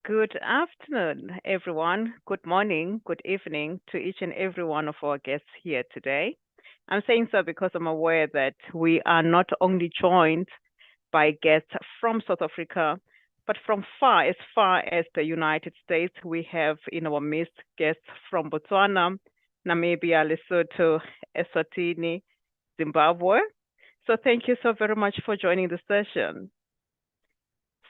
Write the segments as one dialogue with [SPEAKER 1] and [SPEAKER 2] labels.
[SPEAKER 1] Good afternoon, everyone. Good morning, good evening to each and every one of our guests here today. I'm saying so because I'm aware that we are not only joined by guests from South Africa, but from far as the United States. We have in our midst guests from Botswana, Namibia, Lesotho, Eswatini, Zimbabwe. So thank you so very much for joining the session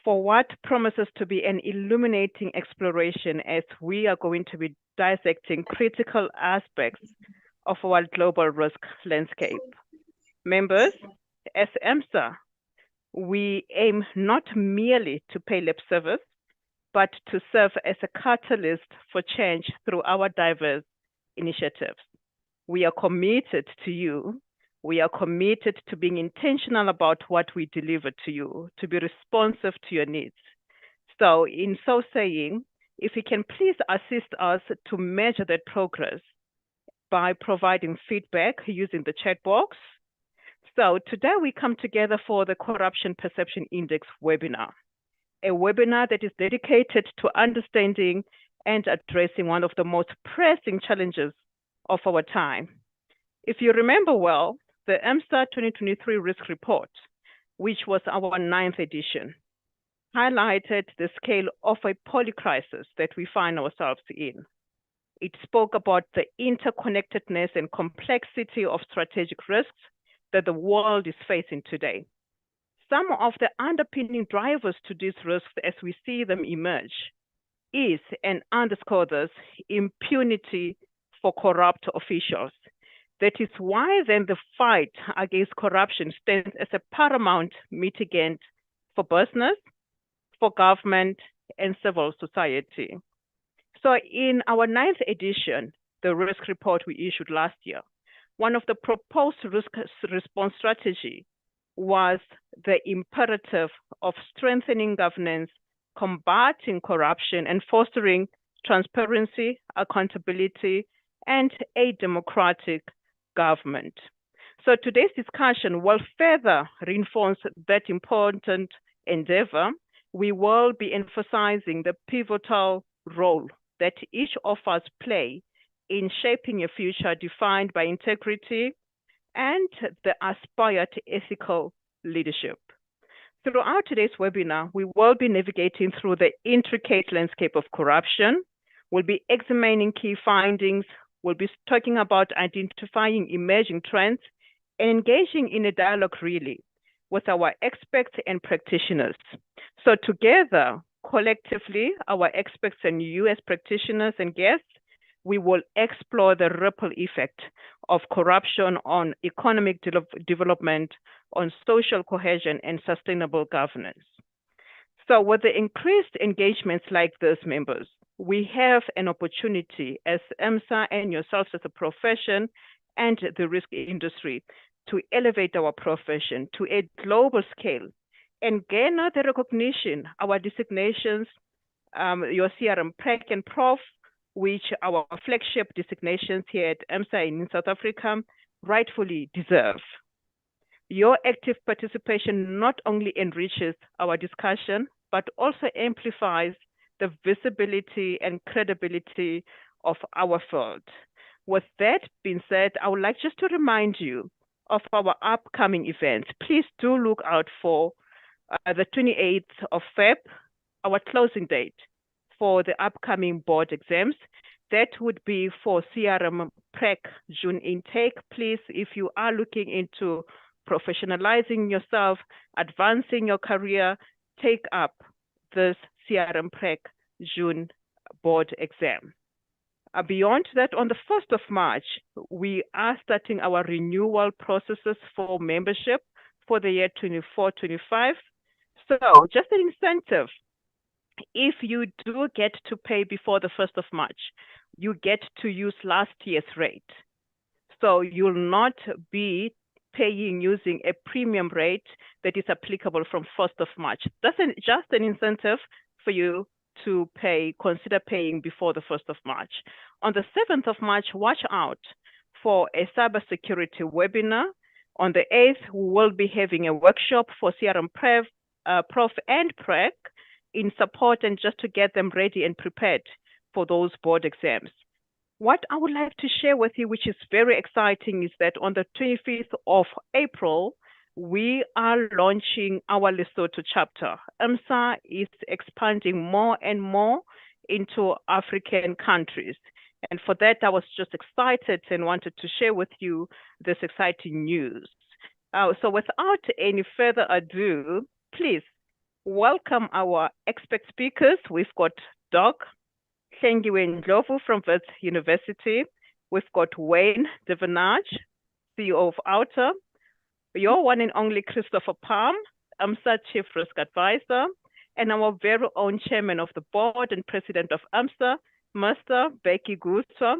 [SPEAKER 1] for what promises to be an illuminating exploration as we are going to be dissecting critical aspects of our global risk landscape. Members, as IRMSA, we aim not merely to pay lip service, but to serve as a catalyst for change through our diverse initiatives. We are committed to you. We are committed to being intentional about what we deliver to you, to be responsive to your needs. So, in so saying, if you can please assist us to measure that progress by providing feedback using the chat box. So, today we come together for the Corruption Perception Index webinar, a webinar that is dedicated to understanding and addressing one of the most pressing challenges of our time. If you remember well, the IRMSA 2023 Risk Report, which was our 9th edition, highlighted the scale of a polycrisis that we find ourselves in. It spoke about the interconnectedness and complexity of strategic risks that the world is facing today. Some of the underpinning drivers to these risks as we see them emerge is and underscore this impunity for corrupt officials. That is why then the fight against corruption stands as a paramount mitigant for business, for government, and civil society. So in our 9th edition, the risk report we issued last year, one of the proposed risk response strategy was the imperative of strengthening governance, combating corruption, and fostering transparency, accountability, and a democratic government. So today's discussion will further reinforce that important endeavor. We will be emphasizing the pivotal role that each of us play in shaping a future defined by integrity and the aspired ethical leadership. Throughout today's webinar, we will be navigating through the intricate landscape of corruption. We'll be examining key findings. We'll be talking about identifying emerging trends and engaging in a dialogue really with our experts and practitioners. So together, collectively, our experts and US practitioners and guests, we will explore the ripple effect of corruption on economic development, on social cohesion, and sustainable governance. So with the increased engagements like this, members, we have an opportunity as IRMSA and yourselves as a profession and the risk industry to elevate our profession to a global scale and gain the recognition, our designations, your CRM Prac and Prof, which our flagship designations here at IRMSA in South Africa rightfully deserve. Your active participation not only enriches our discussion, but also amplifies the visibility and credibility of our field. With that being said, I would like just to remind you of our upcoming events. Please do look out for the 28th of Feb, our closing date for the upcoming board exams. That would be for CRM Prac June intake. Please, if you are looking into professionalizing yourself, advancing your career, take up this CRM Prac June board exam. Beyond that, on the 1st of March, we are starting our renewal processes for membership for the year 24-25. So just an incentive, if you do get to pay before the 1st of March, you get to use last year's rate. So you'll not be paying using a premium rate that is applicable from 1st of March. That's just an incentive for you to consider paying before the 1st of March. On the 7th of March, watch out for a cybersecurity webinar. On the 8th, we will be having a workshop for CRM Prof and Prac in support and just to get them ready and prepared for those board exams. What I would like to share with you, which is very exciting, is that on the 25th of April, we are launching our Lesotho chapter. IRMSA is expanding more and more into African countries. And for that, I was just excited and wanted to share with you this exciting news. So without any further ado, please welcome our expert speakers. We've got Doc Hlengiwe Ndlovu from Wits University. We've got Wayne Devenage, CEO of Outer. Your one and only Christopher Palm, IRMSA Chief Risk Advisor, and our very own Chairman of the Board and President of IRMSA, Mr. Becky Gutsa,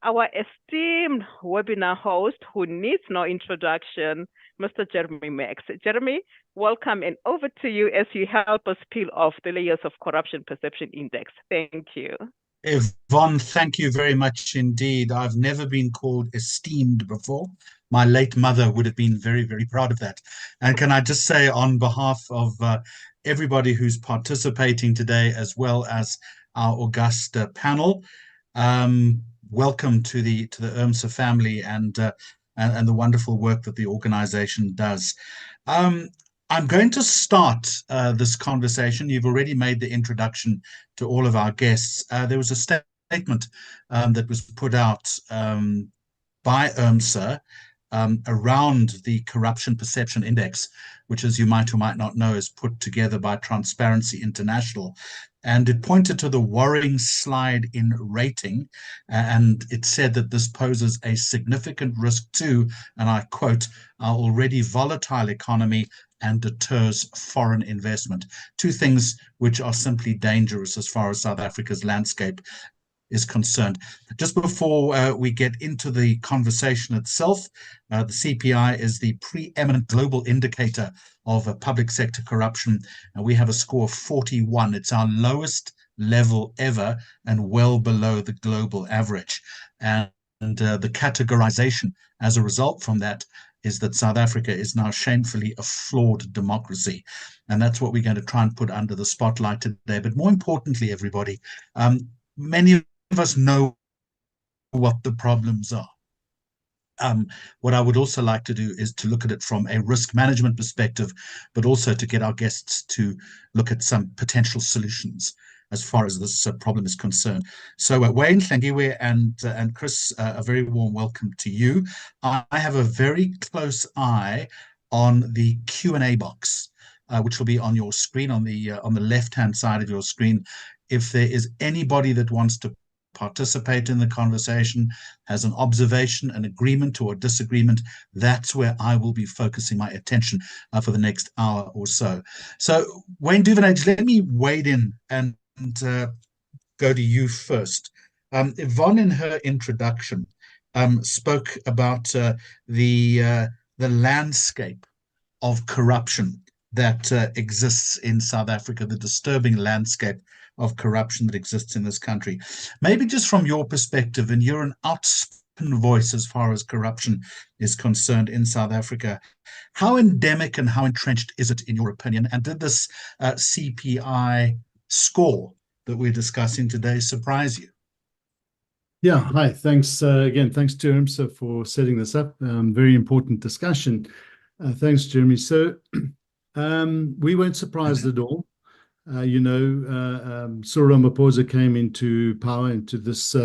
[SPEAKER 1] our esteemed webinar host who needs no introduction, Mr. Jeremy Max. Jeremy, welcome, and over to you as you help us peel off the layers of Corruption Perception Index. Thank you.
[SPEAKER 2] Yvonne, thank you very much indeed. I've never been called esteemed before. My late mother would have been very, very proud of that. And can I just say on behalf of everybody who's participating today, as well as our august panel, welcome to the IRMSA family and the wonderful work that the organization does. I'm going to start this conversation. You've already made the introduction to all of our guests. There was a statement that was put out by IRMSA around the Corruption Perception Index, which, as you might or might not know, is put together by Transparency International. And it pointed to the worrying slide in rating, and it said that this poses a significant risk to, and I quote, our already volatile economy and deters foreign investment. Two things which are simply dangerous as far as South Africa's landscape is concerned. Just before we get into the conversation itself, the CPI is the preeminent global indicator of public sector corruption, and we have a score of 41. It's our lowest level ever and well below the global average. And the categorization as a result from that is that South Africa is now shamefully a flawed democracy. And that's what we're going to try and put under the spotlight today. But more importantly, everybody, many of us know what the problems are. What I would also like to do is to look at it from a risk management perspective, but also to get our guests to look at some potential solutions as far as this problem is concerned. So Wayne, Hlengiwe, and Chris, a very warm welcome to you. I have a very close eye on the Q&A box, which will be on your screen, on the left-hand side of your screen. If there is anybody that wants to participate in the conversation, has an observation, an agreement, or a disagreement, that's where I will be focusing my attention for the next hour or so. So Wayne Duvenage, let me wade in and go to you first. Yvonne, in her introduction, spoke about the landscape of corruption that exists in South Africa, the disturbing landscape of corruption that exists in this country. Maybe just from your perspective, and you're an outspoken voice as far as corruption is concerned in South Africa, how endemic and how entrenched is it in your opinion? And did this CPI score that we're discussing today surprise you?
[SPEAKER 3] Yeah, hi, thanks again. Thanks to IRMSA for setting this up. Very important discussion. Thanks, Jeremy. So we weren't surprised at all. Cyril Ramaphosa came into power, into this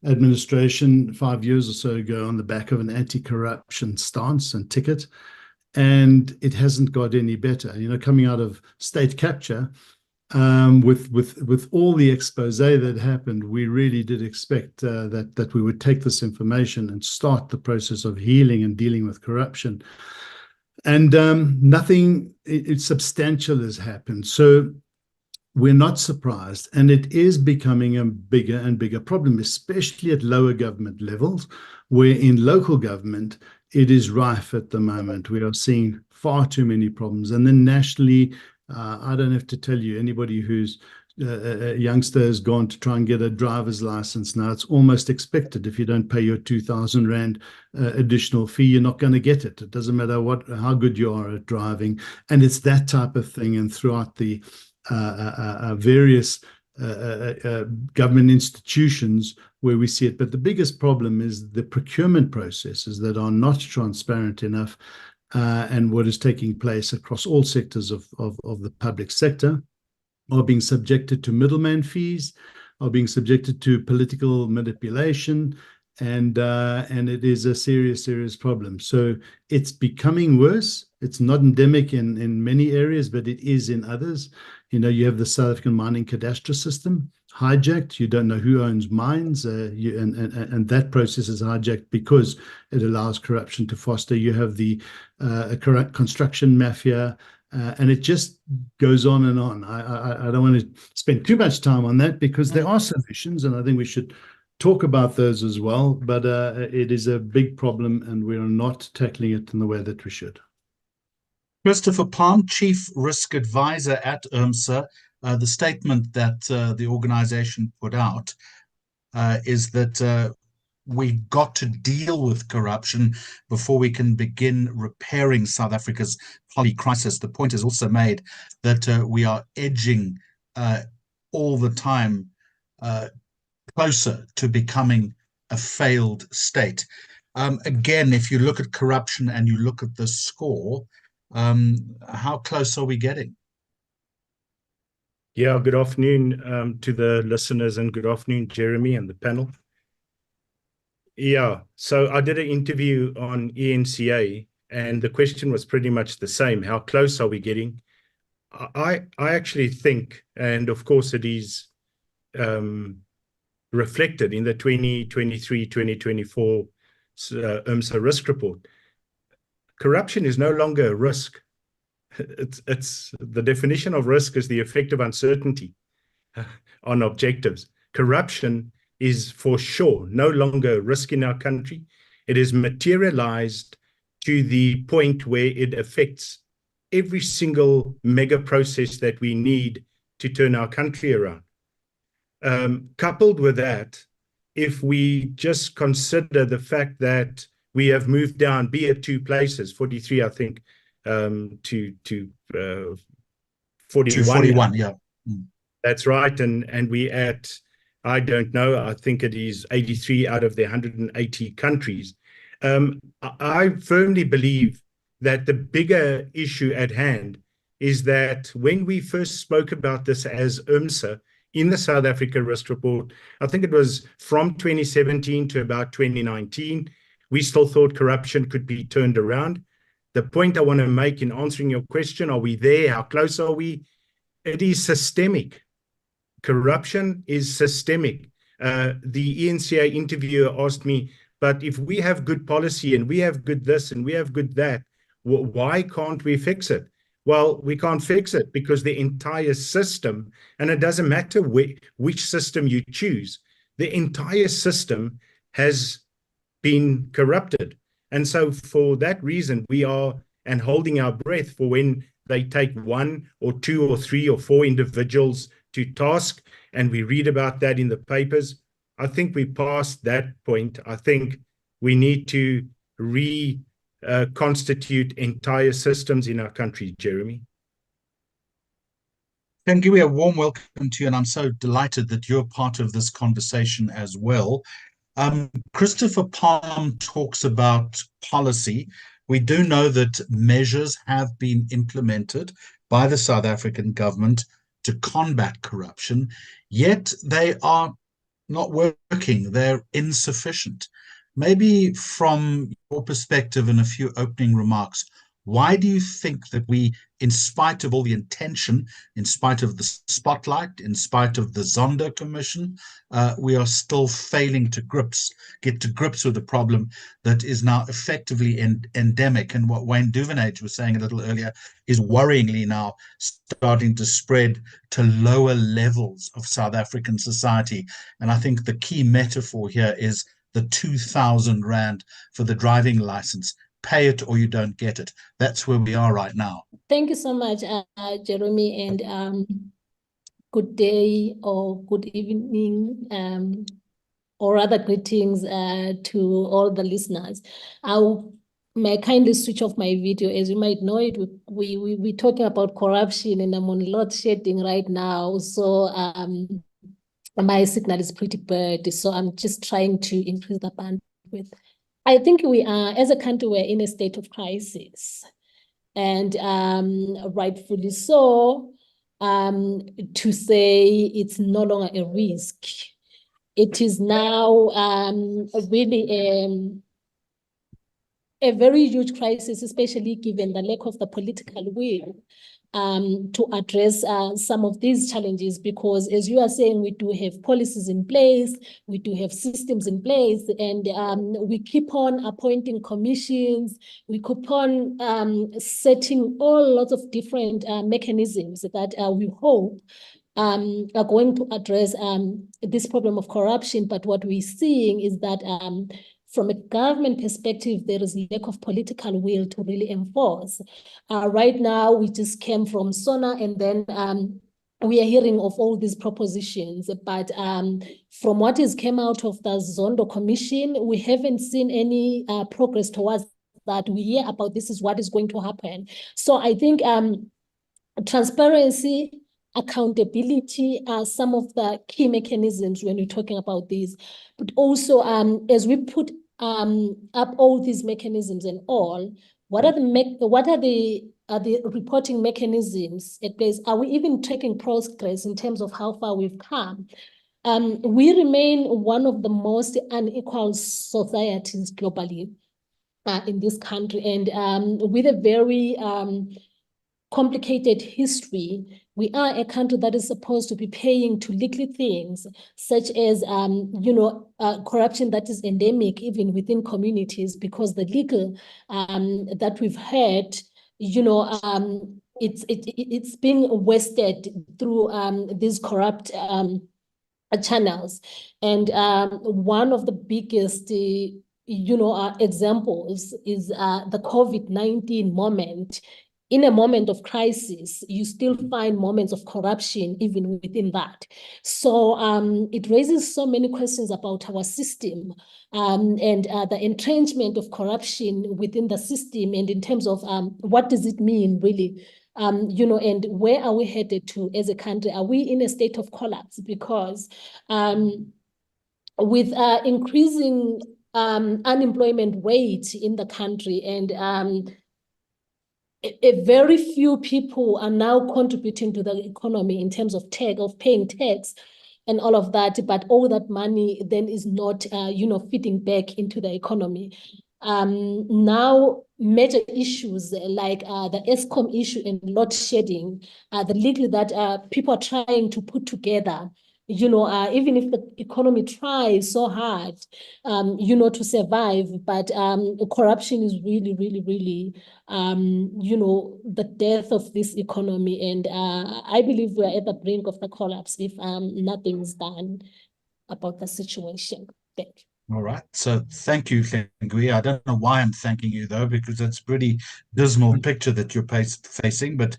[SPEAKER 3] administration 5 years or so ago on the back of an anti-corruption stance and ticket, and it hasn't got any better. Coming out of state capture, with all the expose that happened, we really did expect that we would take this information and start the process of healing and dealing with corruption. And nothing substantial has happened. So we're not surprised, and it is becoming a bigger and bigger problem, especially at lower government levels, where in local government it is rife at the moment. We are seeing far too many problems. And then nationally, I don't have to tell you, anybody who's a youngster has gone to try and get a driver's license now, it's almost expected. If you don't pay your 2,000 Rand additional fee, you're not going to get it. It doesn't matter how good you are at driving. And it's that type of thing. And throughout the various government institutions where we see it. But the biggest problem is the procurement processes that are not transparent enough, and what is taking place across all sectors of the public sector are being subjected to middleman fees, are being subjected to political manipulation, and it is a serious problem. So it's becoming worse. It's not endemic in many areas, but it is in others. You have the South African mining cadastral system hijacked. You don't know who owns mines, and that process is hijacked because it allows corruption to foster. You have the corrupt construction mafia, and it just goes on and on. I don't want to spend too much time on that because there are solutions, and I think we should talk about those as well. But it is a big problem, and we are not tackling it in the way that we should.
[SPEAKER 2] Christopher Palm, Chief Risk Advisor at IRMSA, the statement that the organization put out is that we've got to deal with corruption before we can begin repairing South Africa's poly crisis. The point is also made that we are edging all the time closer to becoming a failed state. Again, if you look at corruption and you look at the score, how close are we getting?
[SPEAKER 4] Yeah, good afternoon to the listeners, and good afternoon, Jeremy and the panel. Yeah, so I did an interview on IRMSA, and the question was pretty much the same. How close are we getting? I actually think, and of course it is reflected in the 2023-2024 IRMSA risk report, corruption is no longer a risk. It's the definition of risk is the effect of uncertainty on objectives. Corruption is for sure no longer a risk in our country. It is materialized to the point where it affects every single mega process that we need to turn our country around. Coupled with that, if we just consider the fact that we have moved down, be it 2 places, 43, I think, to 41.
[SPEAKER 2] 41, yeah.
[SPEAKER 4] That's right. And we at, I don't know, I think it is 83 out of the 180 countries. I firmly believe that the bigger issue at hand is that when we first spoke about this as IRMSA in the South Africa Risk Report, I think it was from 2017 to about 2019, we still thought corruption could be turned around. The point I want to make in answering your question, are we there? How close are we? It is systemic. Corruption is systemic. The IRMSA interviewer asked me, but if we have good policy and we have good this and we have good that, why can't we fix it? Well, we can't fix it because the entire system, and it doesn't matter which system you choose, the entire system has been corrupted. And so for that reason, we are and holding our breath for when they take 1 or 2 or 3 or 4 individuals to task, and we read about that in the papers. I think we passed that point. I think we need to reconstitute entire systems in our country, Jeremy.
[SPEAKER 2] Thank you. A warm welcome to you, and I'm so delighted that you're part of this conversation as well. Christopher Palm talks about policy. We do know that measures have been implemented by the South African government to combat corruption, yet they are not working. They're insufficient. Maybe from your perspective and a few opening remarks, why do you think that we, in spite of all the intention, in spite of the spotlight, in spite of the Zondo Commission, we are still failing to get to grips with the problem that is now effectively endemic? And what Wayne Duvenage was saying a little earlier is worryingly now starting to spread to lower levels of South African society. And I think the key metaphor here is the 2,000 Rand for the driving license. Pay it or you don't get it. That's where we are right now.
[SPEAKER 5] Thank you so much, Jeremy, and good day or good evening, or rather greetings to all the listeners. may I kindly switch off my video? As you might know it, we're talking about corruption, and I'm on load shedding right now. So my signal is pretty bad. So I'm just trying to increase the bandwidth. I think we are, as a country, we're in a state of crisis, and rightfully so. To say it's no longer a risk, it is now really a very huge crisis, especially given the lack of the political will to address some of these challenges, because as you are saying, we do have policies in place, we do have systems in place, and we keep on appointing commissions, we keep on setting all lots of different mechanisms that we hope are going to address this problem of corruption. But what we're seeing is that from a government perspective, there is lack of political will to really enforce. Right now, we just came from SONA, and then we are hearing of all these propositions. But from what has come out of the Zondo Commission, we haven't seen any progress towards that. We hear about this is what is going to happen. So I think transparency, accountability are some of the key mechanisms when we're talking about this. But also, as we put up all these mechanisms and all, what are the reporting mechanisms at place? Are we even tracking progress in terms of how far we've come? We remain one of the most unequal societies globally in this country, and with a very complicated history. We are a country that is supposed to be paying to little things, such as corruption that is endemic even within communities, because the legal that we've had, it's being wasted through these corrupt channels. And one of the biggest examples is the COVID-19 moment. In a moment of crisis, you still find moments of corruption even within that. So it raises so many questions about our system and the entrenchment of corruption within the system, and in terms of what does it mean really, and where are we headed to as a country? Are we in a state of collapse? Because with increasing unemployment rate in the country, and a very few people are now contributing to the economy in terms of paying tax and all of that, but all that money then is not, feeding back into the economy. Now, major issues like the ESCOM issue and load shedding, the legal that people are trying to put together, even if the economy tries so hard, to survive, but corruption is really, really, really, the death of this economy. And I believe we're at the brink of the collapse if nothing is done about the situation. Thank you.
[SPEAKER 2] All right. So thank you, Hlengui. I don't know why I'm thanking you, though, because it's a pretty dismal picture that you're facing, but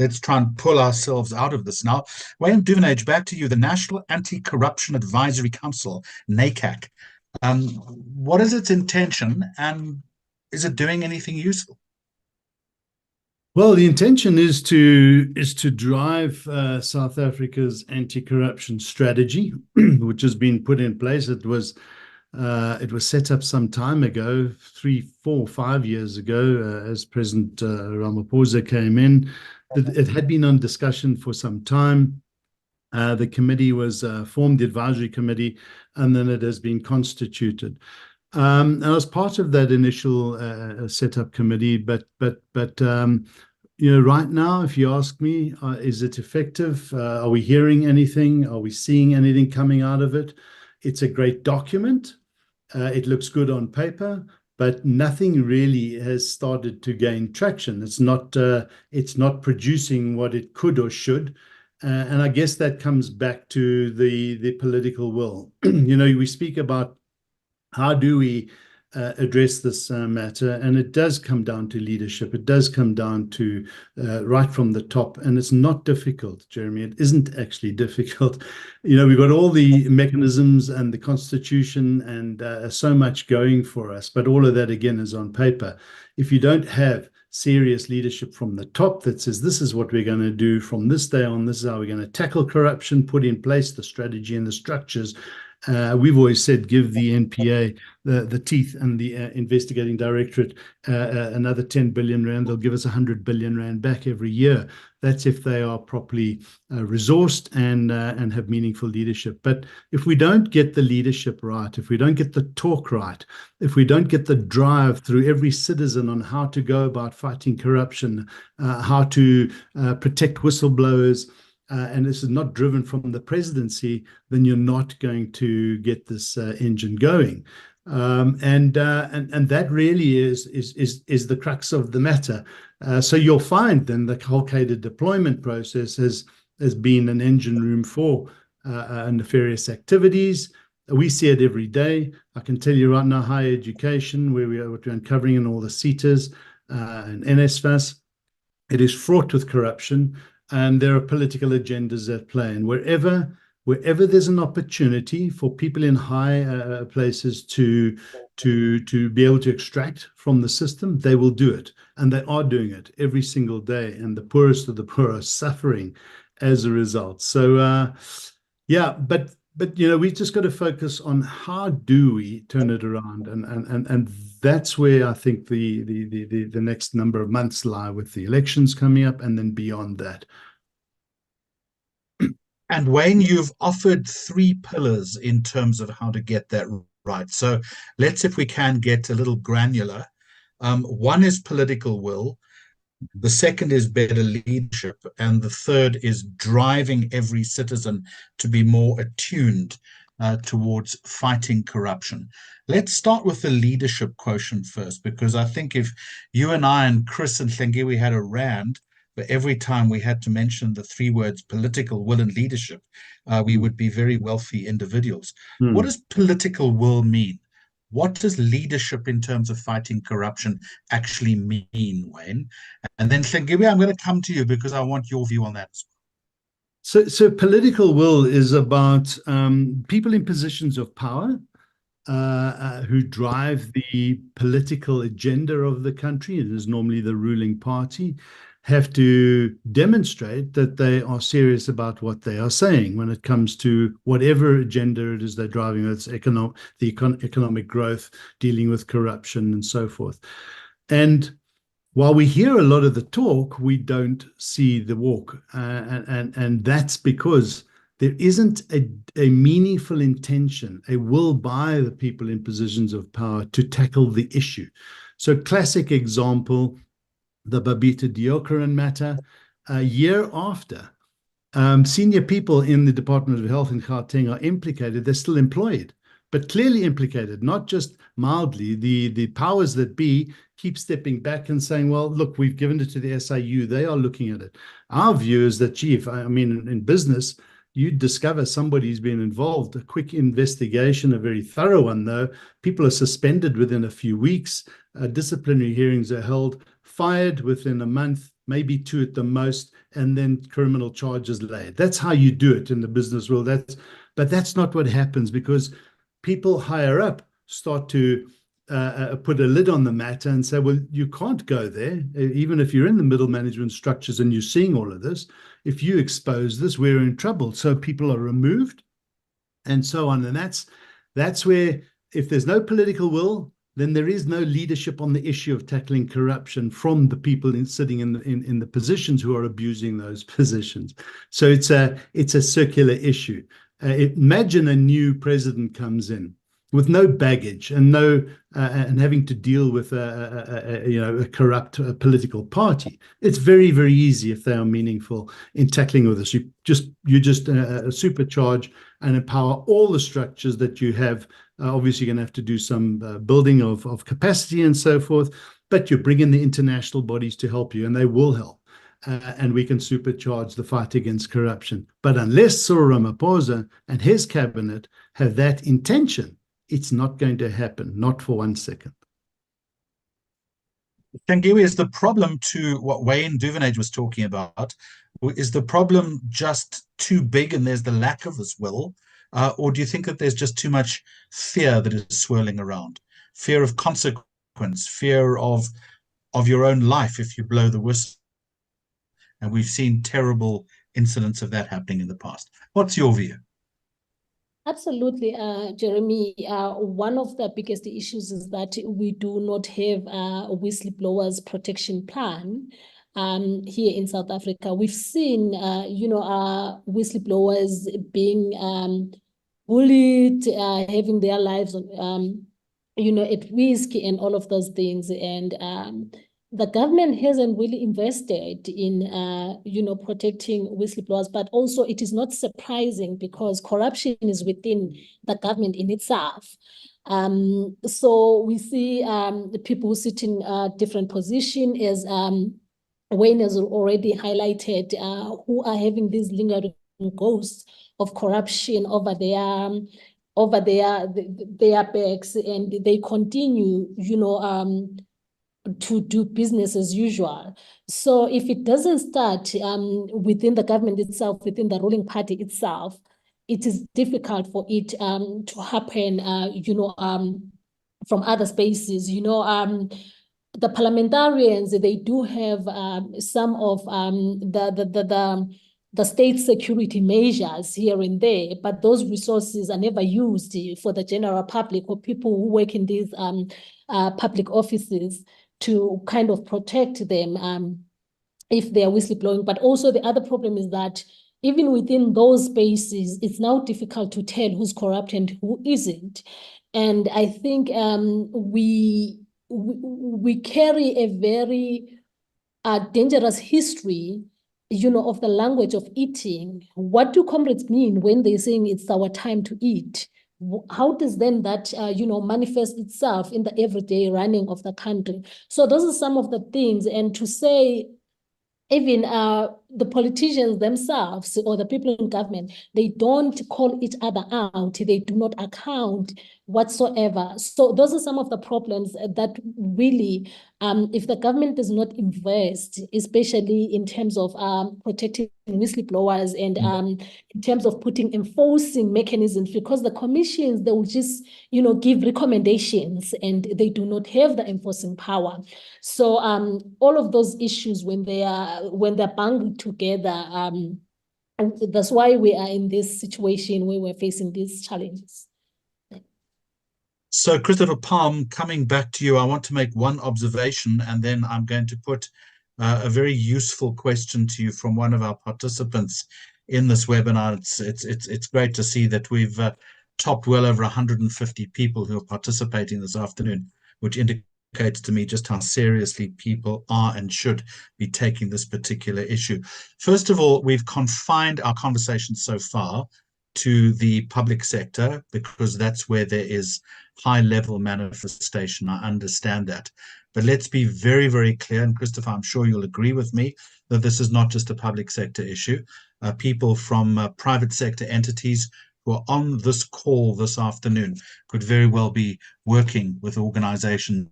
[SPEAKER 2] let's try and pull ourselves out of this now. Wayne Duvenage, back to you. The National Anti-Corruption Advisory Council, NACAC. What is its intention, and is it doing anything useful?
[SPEAKER 3] Well, the intention is to drive South Africa's anti-corruption strategy, which has been put in place. It was set up some time ago, 3, 4, 5 years ago, as President Ramaphosa came in. It had been on discussion for some time. The committee was formed, the advisory committee, and then it has been constituted. And I was part of that initial setup committee, but right now, if you ask me, is it effective? Are we hearing anything? Are we seeing anything coming out of it? It's a great document. It looks good on paper, but nothing really has started to gain traction. It's not producing what it could or should. And I guess that comes back to the political will. We speak about how do we address this matter, and it does come down to leadership. It does come down to right from the top, and it's not difficult, Jeremy. It isn't actually difficult. We've got all the mechanisms and the Constitution and so much going for us, but all of that again is on paper. If you don't have serious leadership from the top that says this is what we're going to do from this day on, this is how we're going to tackle corruption, put in place the strategy and the structures. We've always said give the NPA the teeth and the investigating directorate another 10 billion rand. They'll give us 100 billion rand back every year. That's if they are properly resourced and have meaningful leadership. But if we don't get the leadership right, if we don't get the talk right, if we don't get the drive through every citizen on how to go about fighting corruption, how to protect whistleblowers, and this is not driven from the presidency, then you're not going to get this engine going. And that really is the crux of the matter. So you'll find then the whole cadre deployment process has been an engine room for nefarious activities. We see it every day. I can tell you right now, higher education, what we're uncovering in all the CETAs and NSFAS, it is fraught with corruption. And there are political agendas at play. And wherever there's an opportunity for people in high places to be able to extract from the system, they will do it. And they are doing it every single day. And the poorest of the poor are suffering as a result. So, but we just got to focus on how do we turn it around. And that's where I think the next number of months lie, with the elections coming up and then beyond that.
[SPEAKER 2] And Wayne, you've offered 3 pillars in terms of how to get that right. So let's, if we can, get a little granular. One is political will. The second is better leadership. And the third is driving every citizen to be more attuned towards fighting corruption. Let's start with the leadership quotient first, because I think if you and I and Chris and Hlengiwe had a rand, but every time we had to mention the 3 words political will and leadership, we would be very wealthy individuals. What does political will mean? What does leadership in terms of fighting corruption actually mean, Wayne? And then Hlengiwe, I'm going to come to you because I want your view on that as
[SPEAKER 3] well. So political will is about people in positions of power who drive the political agenda of the country. It is normally the ruling party, have to demonstrate that they are serious about what they are saying when it comes to whatever agenda it is they're driving. It's economic growth, dealing with corruption, and so forth. And while we hear a lot of the talk, we don't see the walk. And that's because there isn't a meaningful intention, a will by the people in positions of power to tackle the issue. So classic example, the Babita Deokaran matter. A year after, senior people in the Department of Health in Gauteng are implicated. They're still employed, but clearly implicated, not just mildly. The powers that be keep stepping back and saying, well, look, we've given it to the SIU. They are looking at it. Our view is that, gee, in business, you discover somebody's been involved, a quick investigation, a very thorough one, though. People are suspended within a few weeks. Disciplinary hearings are held, fired within a month, maybe 2 at the most, and then criminal charges laid. That's how you do it in the business world. But that's not what happens, because people higher up start to put a lid on the matter and say, well, you can't go there. Even if you're in the middle management structures and you're seeing all of this, if you expose this, we're in trouble. So people are removed and so on. And that's where, if there's no political will, then there is no leadership on the issue of tackling corruption from the people sitting in the positions who are abusing those positions. So it's a circular issue. Imagine a new president comes in with no baggage and and having to deal with a corrupt political party. It's very, very easy, if they are meaningful, in tackling with this. You just supercharge and empower all the structures that you have. Obviously, you're going to have to do some building of capacity and so forth, but you bring in the international bodies to help you, and they will help. And we can supercharge the fight against corruption. But unless Cyril Ramaphosa and his cabinet have that intention it's not going to happen, not for 1 second.
[SPEAKER 2] Tangiwe, is the problem to what Wayne Duvenage was talking about? Is the problem just too big and there's the lack of this will? Or do you think that there's just too much fear that is swirling around? Fear of consequence, fear of your own life if you blow the whistle. And we've seen terrible incidents of that happening in the past. What's your view?
[SPEAKER 5] Absolutely, Jeremy. One of the biggest issues is that we do not have a whistleblowers protection plan here in South Africa. We've seen, whistleblowers being bullied, having their lives at risk and all of those things. And the government hasn't really invested in, protecting whistleblowers, but also it is not surprising because corruption is within the government in itself. So we see the people who sit in different positions, as Wayne has already highlighted, who are having these lingering ghosts of corruption over their backs, and they continue, to do business as usual. So if it doesn't start within the government itself, within the ruling party itself, it is difficult for it to happen, from other spaces. The parliamentarians, they do have some of the state security measures here and there, but those resources are never used for the general public or people who work in these public offices to kind of protect them if they are whistleblowing. But also the other problem is that even within those spaces, it's now difficult to tell who's corrupt and who isn't. And I think we carry a very dangerous history, of the language of eating. What do comrades mean when they're saying it's our time to eat? How does then that, manifest itself in the everyday running of the country? So those are some of the things. And to say, even the politicians themselves or the people in government, they don't call each other out. They do not account whatsoever. So those are some of the problems that really, if the government does not invest, especially in terms of protecting whistleblowers and in terms of enforcing mechanisms, because the commissions, they will just, give recommendations and they do not have the enforcing power. So all of those issues, when they're bundled together, and that's why we are in this situation where we're facing these challenges.
[SPEAKER 2] So, Christopher Palm, coming back to you, I want to make one observation, and then I'm going to put a very useful question to you from one of our participants in this webinar. It's great to see that we've topped well over 150 people who are participating this afternoon, which indicates to me just how seriously people are and should be taking this particular issue. First of all, we've confined our conversation so far to the public sector because that's where there is high-level manifestation. I understand that. But let's be very, very clear, and Christopher, I'm sure you'll agree with me, that this is not just a public sector issue. People from private sector entities who are on this call this afternoon could very well be working with organizations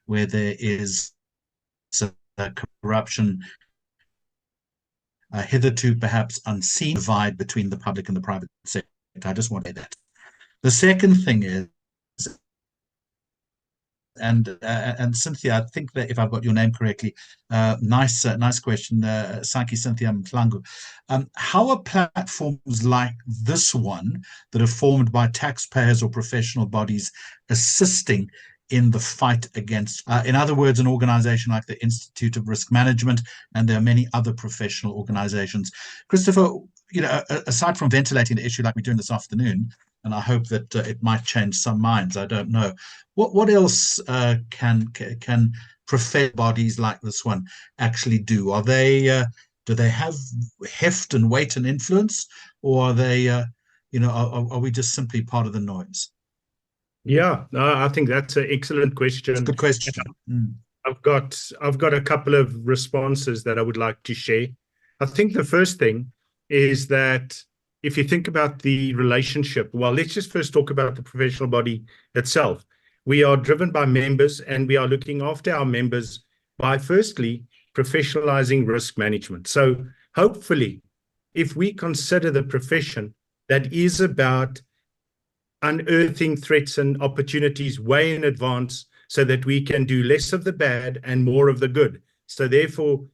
[SPEAKER 2] where there is corruption, hitherto perhaps unseen divide between the public and the private sector. I just want to say that. The second thing is, and Cynthia, I think that if I've got your name correctly, nice question, Saki Cynthia Mklangu. How are platforms like this one that are formed by taxpayers or professional bodies assisting in the fight against, in other words, an organization like the Institute of Risk Management, and there are many other professional organizations? Christopher, aside from ventilating the issue like we're doing this afternoon, and I hope that it might change some minds, I don't know, what else can professional bodies like this one actually do? Are they do they have heft and weight and influence, or are they are we just simply part of the noise?
[SPEAKER 4] Yeah, I think that's an excellent question.
[SPEAKER 2] It's a good question.
[SPEAKER 4] I've got a couple of responses that I would like to share. I think the first thing is that if you think about the relationship, well, let's just first talk about the professional body itself. We are driven by members, and we are looking after our members by firstly professionalizing risk management. So hopefully, if we consider the profession that is about unearthing threats and opportunities way in advance so that we can do less of the bad and more of the good. So therefore,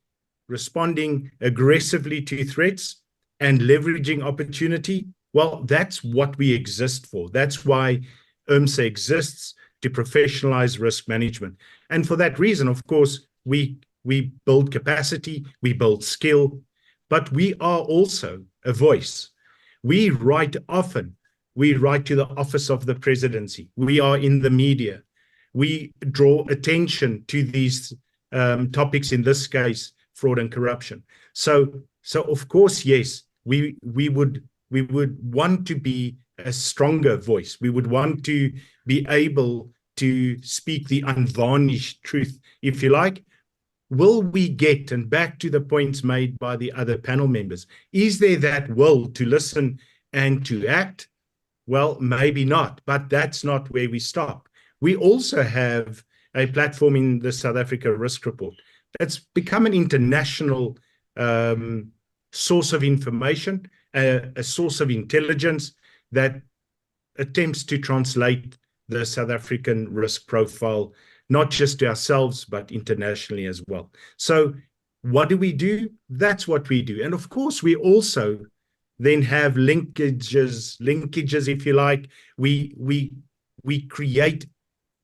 [SPEAKER 4] responding aggressively to threats and leveraging opportunity, well, that's what we exist for. That's why IRMSA exists, to professionalize risk management. And for that reason, of course, we build capacity, we build skill, but we are also a voice. We write often. We write to the office of the presidency. We are in the media. We draw attention to these topics, in this case, fraud and corruption. So of course, yes, we would want to be a stronger voice. We would want to be able to speak the unvarnished truth, if you like. Will we get, and back to the points made by the other panel members, is there that will to listen and to act? Well, maybe not, but that's not where we stop. We also have a platform in the South Africa Risk Report that's become an international source of information, a source of intelligence that attempts to translate the South African risk profile, not just to ourselves, but internationally as well. So what do? That's what we do. And of course, we also then have linkages, if you like. We create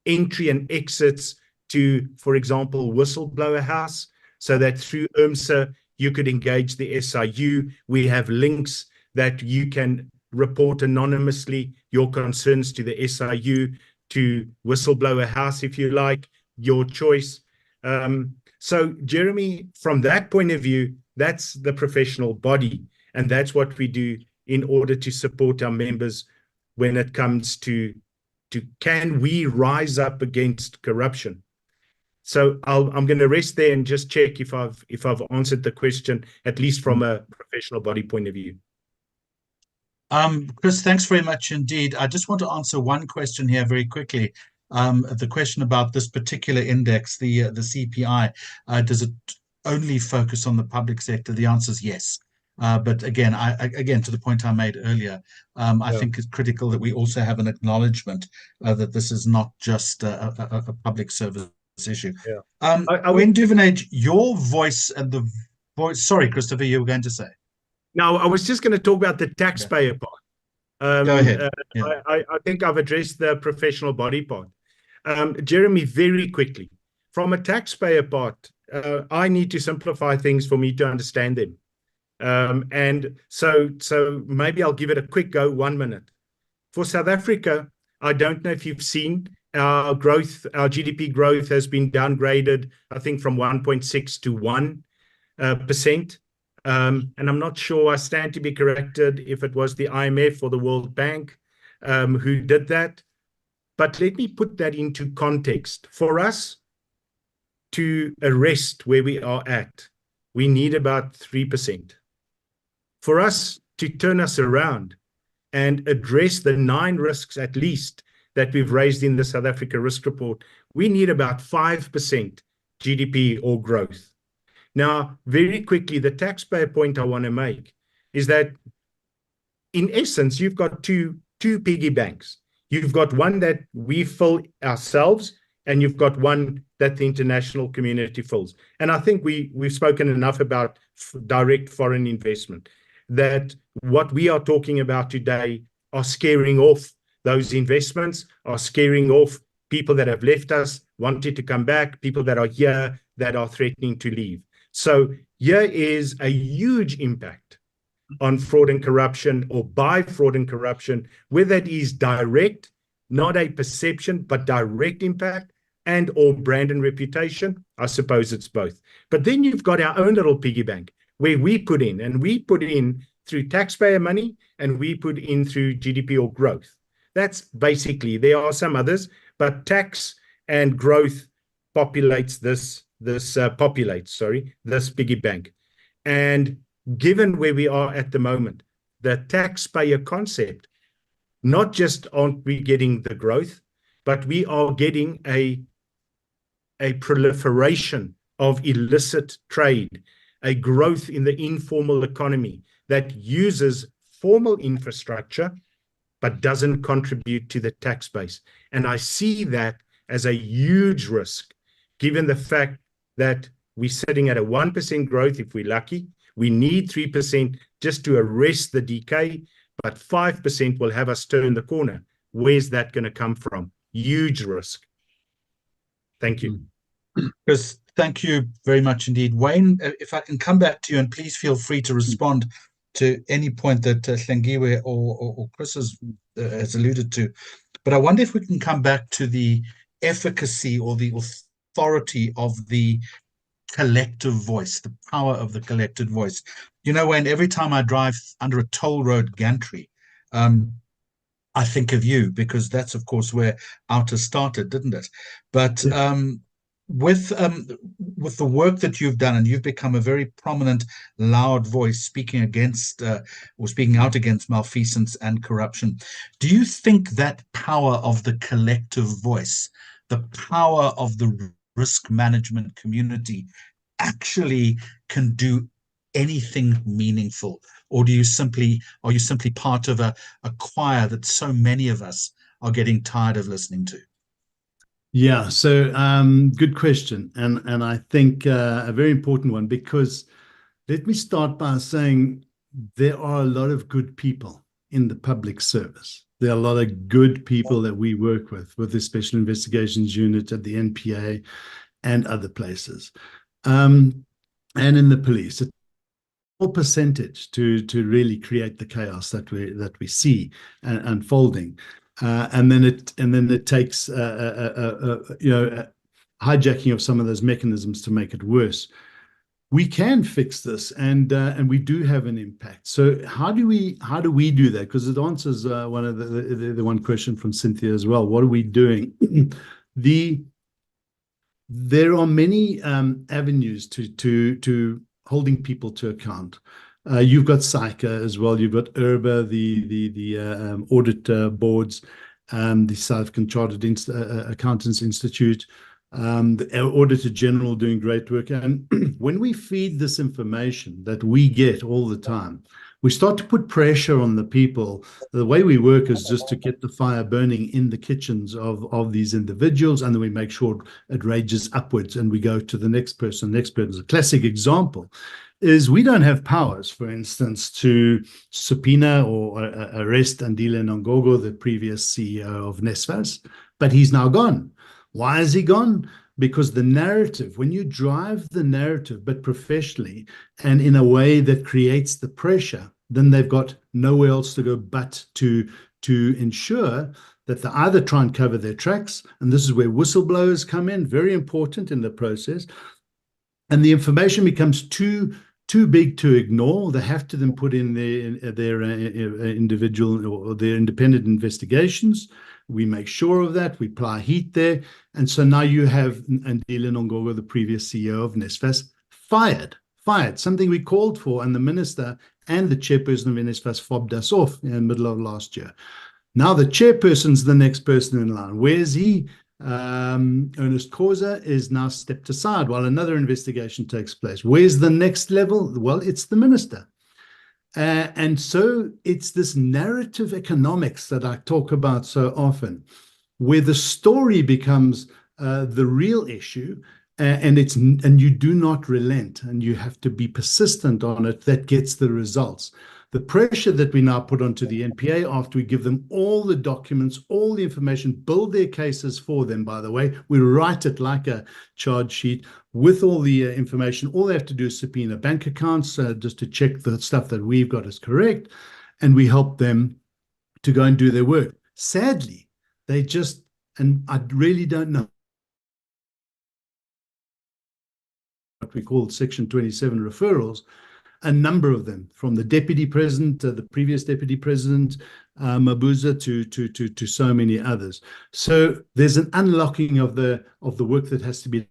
[SPEAKER 4] entry and exits to, for example, Whistleblower House, so that through IRMSA, you could engage the SIU. We have links that you can report anonymously your concerns to the SIU, to Whistleblower House, if you like, your choice. So, Jeremy, from that point of view, that's the professional body, and that's what we do in order to support our members when it comes to can we rise up against corruption. So I'm going to rest there and just check if I've answered the question, at least from a professional body point of view.
[SPEAKER 2] Chris, thanks very much indeed. I just want to answer one question here very quickly. The question about this particular index, the CPI, does it only focus on the public sector? The answer is yes. But again, to the point I made earlier, I think it's critical that we also have an acknowledgement that this is not just a public service issue. Wayne Duvenage, your voice and the voice. Sorry, Christopher, you were going to say.
[SPEAKER 4] No, I was just going to talk about the taxpayer part.
[SPEAKER 2] Go ahead.
[SPEAKER 4] I think I've addressed the professional body part. Jeremy, very quickly, from a taxpayer part, I need to simplify things for me to understand them. And so maybe I'll give it a quick go, 1 minute. For South Africa, I don't know if you've seen our growth, our GDP growth has been downgraded, I think, from 1.6 to 1%. And I'm not sure, I stand to be corrected, if it was the IMF or the World Bank who did that. But let me put that into context. For us to arrest where we are at, we need about 3%. For us to turn us around and address the 9 risks at least that we've raised in the South Africa Risk Report, we need about 5% GDP or growth. Now, very quickly, the taxpayer point I want to make is that, in essence, you've got two piggy banks. You've got one that we fill ourselves, and you've got one that the international community fills. And I think we've spoken enough about direct foreign investment, that what we are talking about today are scaring off those investments, are scaring off people that have left us, wanted to come back, people that are here that are threatening to leave. So here is a huge impact on fraud and corruption, or by fraud and corruption, whether it is direct, not a perception, but direct impact, and or brand and reputation. I suppose it's both. But then you've got our own little piggy bank where we put in, and we put in through taxpayer money, and we put in through GDP or growth. That's basically, there are some others, but tax and growth populates this piggy bank. And given where we are at the moment, the taxpayer concept, not just aren't we getting the growth, but we are getting a proliferation of illicit trade, a growth in the informal economy that uses formal infrastructure but doesn't contribute to the tax base. And I see that as a huge risk, given the fact that we're sitting at a 1% growth if we're lucky. We need 3% just to arrest the decay, but 5% will have us turn the corner. Where's that going to come from? Huge risk. Thank you.
[SPEAKER 2] Chris, thank you very much indeed. Wayne, if I can come back to you, and please feel free to respond to any point that Hlengiwe or Chris has alluded to. But I wonder if we can come back to the efficacy or the authority of the collective voice, the power of the collective voice. You know, Wayne, every time I drive under a toll road gantry, I think of you, because that's, of course, where Outer started, didn't it? But with the work that you've done, and you've become a very prominent, loud voice speaking against or speaking out against malfeasance and corruption, do you think that power of the collective voice, the power of the risk management community, actually can do anything meaningful? Or are you simply part of a choir that so many of us are getting tired of listening to?
[SPEAKER 3] Yeah, so good question. And I think a very important one, because let me start by saying there are a lot of good people in the public service. There are a lot of good people that we work with the Special Investigations Unit at the NPA and other places, and in the police. It's a small percentage to really create the chaos that we see unfolding. And then it takes hijacking of some of those mechanisms to make it worse. We can fix this, and we do have an impact. So how do we do that? Because it answers one of the one question from Cynthia as well. What are we doing? There are many avenues to holding people to account. You've got SAICA as well. You've got IRMSA, the audit boards, the South African Chartered Accountants Institute, the Auditor General doing great work. And when we feed this information that we get all the time, we start to put pressure on the people. The way we work is just to get the fire burning in the kitchens of these individuals, and then we make sure it rages upwards, and we go to the next person. A classic example is we don't have powers, for instance, to subpoena or arrest Andile Nongogo, the previous CEO of NSFAS, but he's now gone. Why is he gone? Because the narrative, when you drive the narrative, but professionally and in a way that creates the pressure, then they've got nowhere else to go but to ensure that they either try and cover their tracks, and this is where whistleblowers come in, very important in the process, and the information becomes too big to ignore. They have to then put in their individual or their independent investigations. We make sure of that. We apply heat there. And so now you have Andile Nongogo, the previous CEO of NSFAS, fired, something we called for, and the minister and the chairperson of NSFAS fobbed us off in the middle of last year. Now the chairperson's the next person in line. Where's he? Ernest Khoza is now stepped aside while another investigation takes place. Where's the next level? Well, it's the minister. And so it's this narrative economics that I talk about so often, where the story becomes the real issue, and you do not relent, and you have to be persistent on it. That gets the results. The pressure that we now put onto the NPA after we give them all the documents, all the information, build their cases for them, by the way. We write it like a charge sheet with all the information. All they have to do is subpoena bank accounts just to check the stuff that we've got is correct, and we help them to go and do their work. Sadly, they just, and I really don't know what we call Section 27 referrals, a number of them, from the deputy president, the previous deputy president, Mabuza, to so many others. So there's an unlocking of the work that has to be.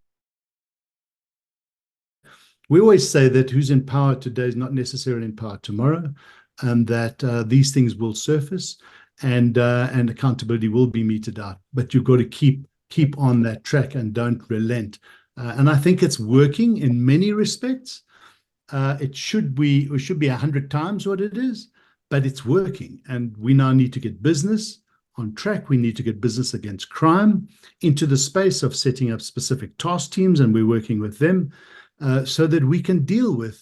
[SPEAKER 3] We always say that who's in power today is not necessarily in power tomorrow. that these things will surface and accountability will be meted out. But you've got to keep on that track and don't relent. And I think it's working in many respects. It should be 100 times what it is, but it's working. And we now need to get business on track. We need to get business against crime into the space of setting up specific task teams, and we're working with them so that we can deal with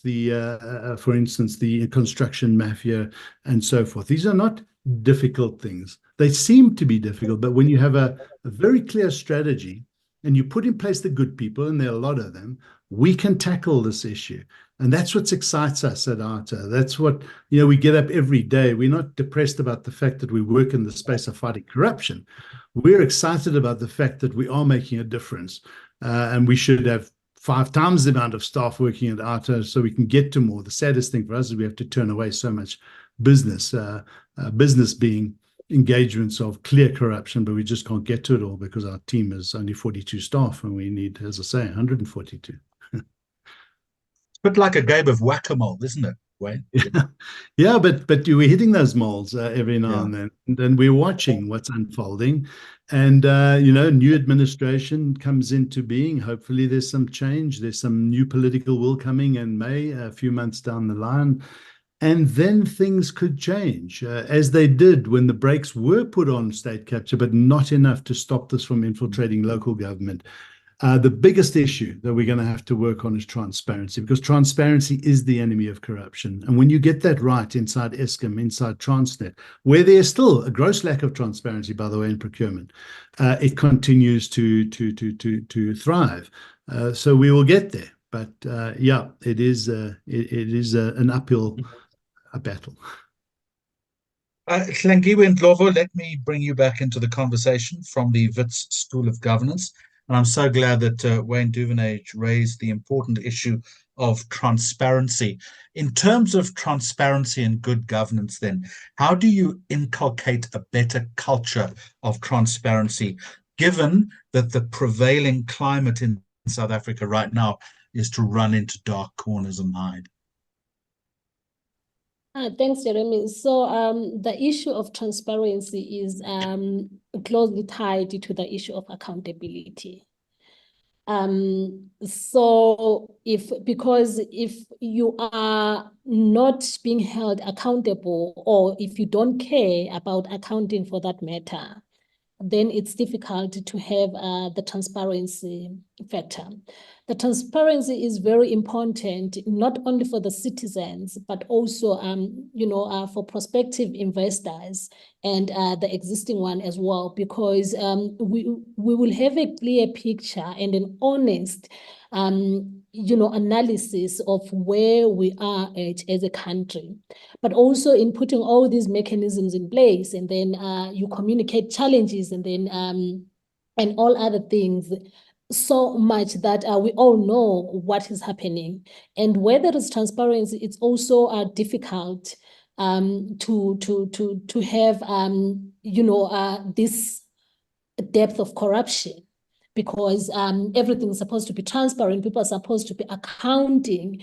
[SPEAKER 3] for instance, the construction mafia and so forth. These are not difficult things. They seem to be difficult, but when you have a very clear strategy and you put in place the good people, and there are a lot of them, we can tackle this issue. And that's what excites us at IRTA. That's what, we get up every day. We're not depressed about the fact that we work in the space of fighting corruption. We're excited about the fact that we are making a difference. And we should have 5 times the amount of staff working at IRTA so we can get to more. The saddest thing for us is we have to turn away so much business, business being engagements of clear corruption, but we just can't get to it all because our team is only 42 staff and we need, as I say, 142.
[SPEAKER 2] Bit like a game of whack-a-mole, isn't it, Wayne?
[SPEAKER 3] Yeah, but we're hitting those moles every now and then, and we're watching what's unfolding. And new administration comes into being. Hopefully, there's some change. There's some new political will coming in May, a few months down the line, and then things could change, as they did when the brakes were put on state capture, but not enough to stop this from infiltrating local government. The biggest issue that we're going to have to work on is transparency, because transparency is the enemy of corruption. And when you get that right inside Eskom, inside Transnet, where there's still a gross lack of transparency, by the way, in procurement, it continues to thrive. So we will get there. But it is an uphill battle.
[SPEAKER 2] Hlengiwe and Ndlovu, let me bring you back into the conversation from the Wits School of Governance. And I'm so glad that Wayne Duvenage raised the important issue of transparency. In terms of transparency and good governance, then, how do you inculcate a better culture of transparency, given that the prevailing climate in South Africa right now is to run into dark corners and hide?
[SPEAKER 5] Thanks, Jeremy. So the issue of transparency is closely tied to the issue of accountability. So because if you are not being held accountable, or if you don't care about accounting for that matter, then it's difficult to have the transparency factor. The transparency is very important, not only for the citizens, but also, for prospective investors and the existing one as well, because we will have a clear picture and an honest, analysis of where we are at as a country. But also in putting all these mechanisms in place, and then you communicate challenges, and then and all other things, so much that we all know what is happening. And where there is transparency, it's also difficult to have this depth of corruption, because everything is supposed to be transparent. People are supposed to be accounting,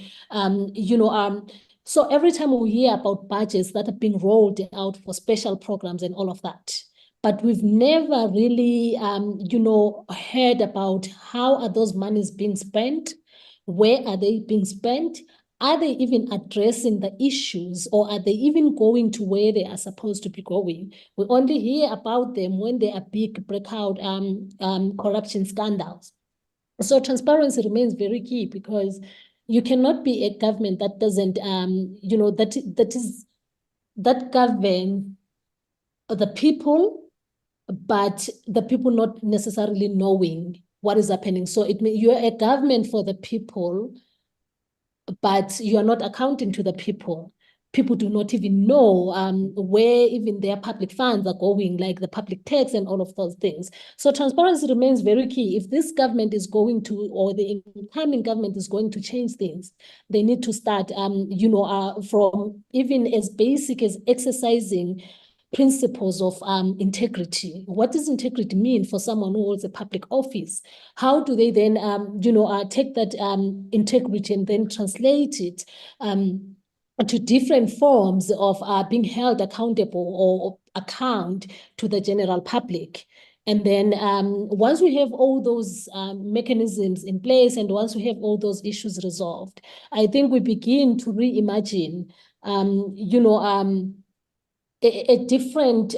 [SPEAKER 5] so every time we hear about budgets that are being rolled out for special programs and all of that, but we've never really, heard about how are those monies being spent, where are they being spent, are they even addressing the issues, or are they even going to where they are supposed to be going? We only hear about them when there are big breakout corruption scandals. So transparency remains very key, because you cannot be a government that doesn't, that govern the people, but the people not necessarily knowing what is happening. So it means you're a government for the people, but you are not accounting to the people. People do not even know where even their public funds are going, like the public tax and all of those things. So transparency remains very key. If this government is going to, or the incoming government is going to change things, they need to start, from even as basic as exercising principles of integrity. What does integrity mean for someone who holds a public office? How do they then, take that integrity and then translate it to different forms of being held accountable or account to the general public. And then once we have all those mechanisms in place, and once we have all those issues resolved, I think we begin to reimagine, a different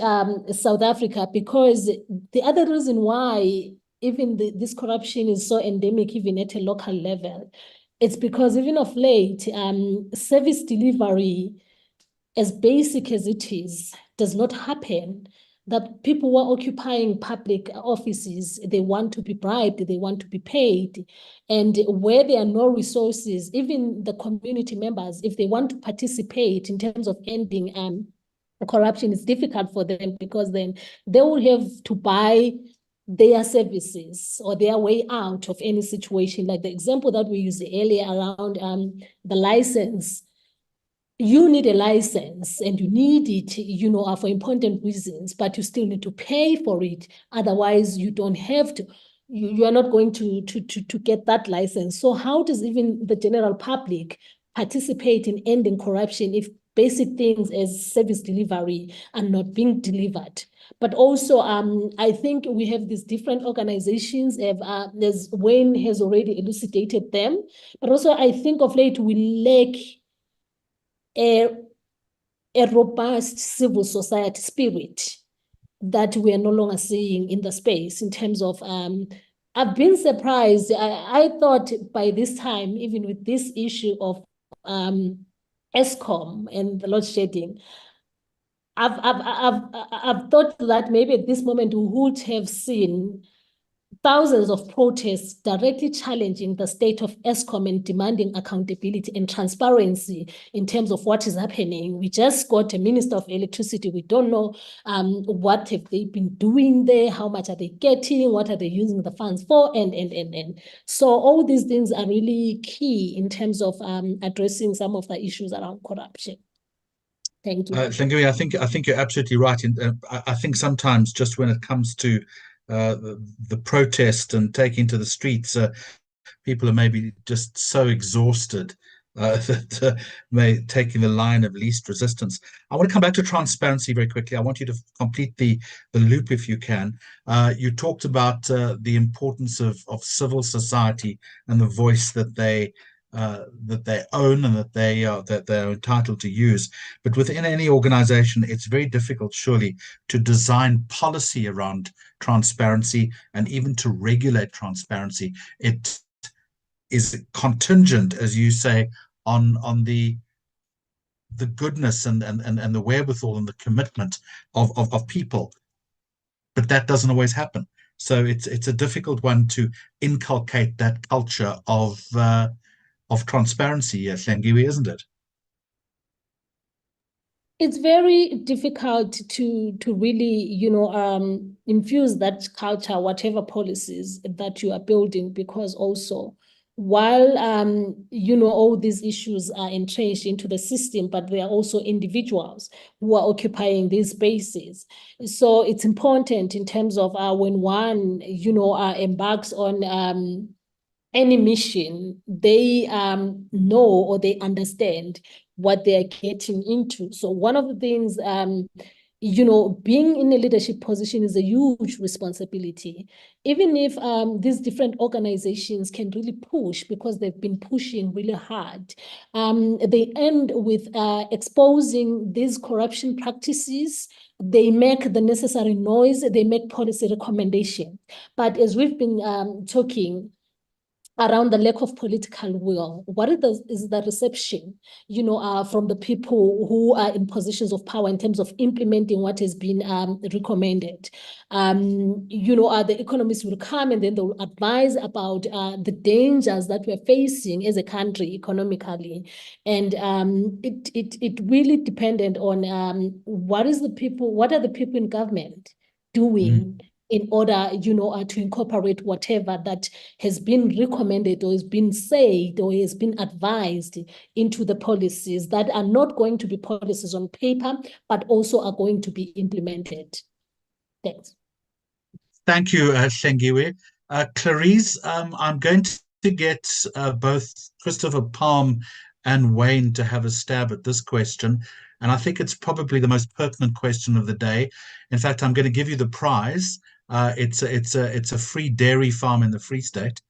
[SPEAKER 5] South Africa, because the other reason why even this corruption is so endemic, even at a local level, it's because even of late, service delivery, as basic as it is, does not happen. That people who are occupying public offices, they want to be bribed, they want to be paid. And where there are no resources, even the community members, if they want to participate in terms of ending corruption, is difficult for them, because then they will have to buy their services or their way out of any situation. Like the example that we used earlier around the license. You need a license, and you need it, for important reasons, but you still need to pay for it. Otherwise, you don't have to. You are not going to get that license. So how does even the general public participate in ending corruption if basic things as service delivery are not being delivered? But also, I think we have these different organizations, as Wayne has already elucidated them. But also, I think of late we lack a robust civil society spirit that we are no longer seeing in the space in terms of, I've been surprised. I thought by this time, even with this issue of ESCOM and the load shedding, I've thought that maybe at this moment we would have seen thousands of protests directly challenging the state of ESCOM and demanding accountability and transparency in terms of what is happening. We just got a minister of electricity. We don't know what have they been doing there, how much are they getting, what are they using the funds for, and. So all these things are really key in terms of addressing some of the issues around corruption. Thank you.
[SPEAKER 2] Thank you. I think you're absolutely right. And I think sometimes just when it comes to the protest and taking to the streets, people are maybe just so exhausted that taking the line of least resistance. I want to come back to transparency very quickly. I want you to complete the loop if you can. You talked about the importance of civil society and the voice that they own and that they're entitled to use. But within any organization, it's very difficult, surely, to design policy around transparency and even to regulate transparency. It is contingent, as you say, on the goodness and the wherewithal and the commitment of people. But that doesn't always happen. So it's a difficult one to inculcate that culture of transparency, Hlengiwe, isn't it?
[SPEAKER 5] It's very difficult to really, infuse that culture, whatever policies that you are building, because also while, all these issues are entrenched into the system, but there are also individuals who are occupying these spaces. So it's important in terms of when one, embarks on any mission, they know or they understand what they're getting into. So one of the things, being in a leadership position is a huge responsibility. Even if these different organizations can really push because they've been pushing really hard, they end with exposing these corruption practices. They make the necessary noise, they make policy recommendation. But as we've been talking, around the lack of political will, what is the reception, from the people who are in positions of power in terms of implementing what has been recommended? The economists will come and then they will advise about the dangers that we're facing as a country economically. And it really dependent on what are the people in government doing in order, to incorporate whatever that has been recommended or has been said or has been advised into the policies that are not going to be policies on paper, but also are going to be implemented. Thanks.
[SPEAKER 2] Thank you, Hlengiwe. Clarice, I'm going to get both Christopher Palm and Wayne to have a stab at this question. And I think it's probably the most pertinent question of the day. In fact, I'm going to give you the prize. It's a free dairy farm in the Free State.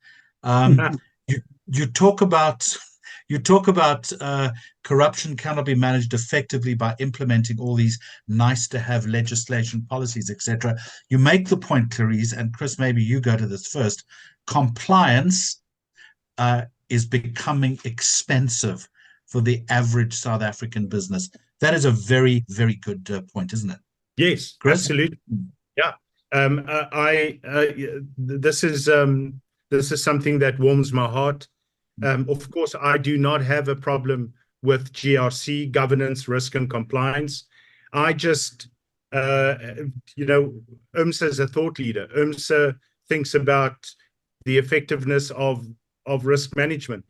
[SPEAKER 2] You you talk about corruption cannot be managed effectively by implementing all these nice to have legislation, policies, etc. You make the point, Clarice, and Chris, maybe you go to this first. Compliance is becoming expensive for the average South African business. That is a very, very good point, isn't it?
[SPEAKER 4] Yes,
[SPEAKER 2] Chris?
[SPEAKER 4] absolutely. Yeah. This is something that warms my heart. Of course, I do not have a problem with GRC, governance, risk, and compliance. I just, IRMSA is a thought leader. IRMSA thinks about the effectiveness of risk management.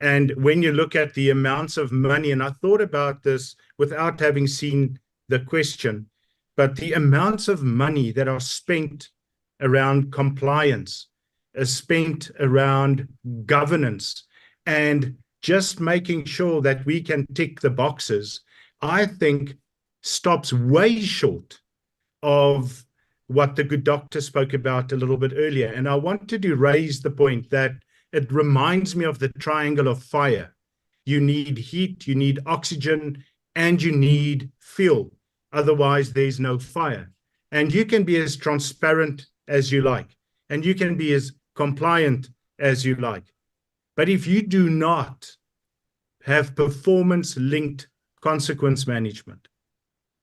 [SPEAKER 4] And when you look at the amounts of money, and I thought about this without having seen the question, but the amounts of money that are spent around compliance, is spent around governance, and just making sure that we can tick the boxes, I think stops way short of what the good doctor spoke about a little bit earlier. And I wanted to raise the point that it reminds me of the triangle of fire. You need heat, you need oxygen, and you need fuel. Otherwise, there's no fire. And you can be as transparent as you like, and you can be as compliant as you like. But if you do not have performance-linked consequence management,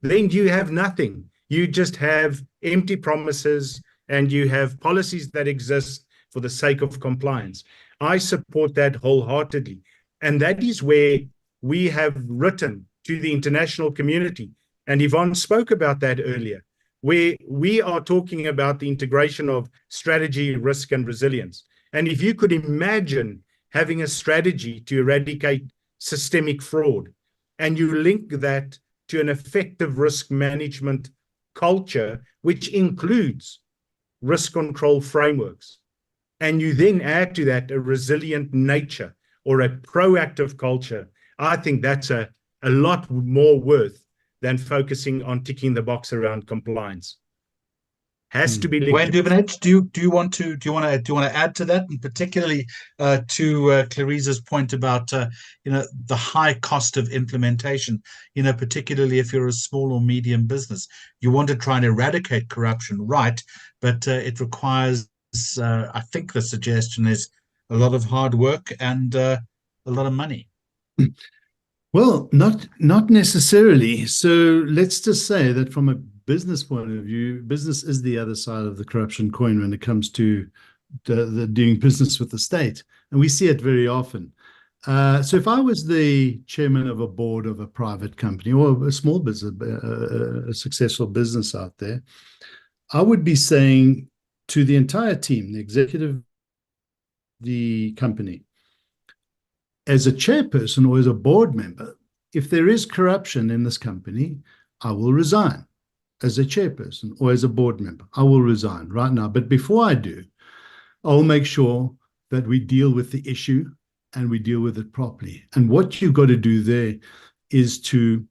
[SPEAKER 4] then you have nothing. You just have empty promises, and you have policies that exist for the sake of compliance. I support that wholeheartedly. And that is where we have written to the international community. And Yvonne spoke about that earlier, where we are talking about the integration of strategy, risk, and resilience. And if you could imagine having a strategy to eradicate systemic fraud, and you link that to an effective risk management culture, which includes risk control frameworks, and you then add to that a resilient nature or a proactive culture, I think that's a lot more worth than focusing on ticking the box around compliance. Has to be linked.
[SPEAKER 2] Wayne Dubinich, do you want to add to that, and particularly to Clarice's point about the high cost of implementation, particularly if you're a small or medium business, you want to try and eradicate corruption, right? But it requires, I think the suggestion is a lot of hard work and a lot of money.
[SPEAKER 3] Well, not necessarily. So let's just say that from a business point of view, business is the other side of the corruption coin when it comes to the doing business with the state. And we see it very often. So if I was the chairman of a board of a private company or a small business, a successful business out there, I would be saying to the entire team, the executive, the company, as a chairperson or as a board member, if there is corruption in this company, I will resign. As a chairperson or as a board member, I will resign right now. But before I do, I'll make sure that we deal with the issue and we deal with it properly. And what you've got to do there is to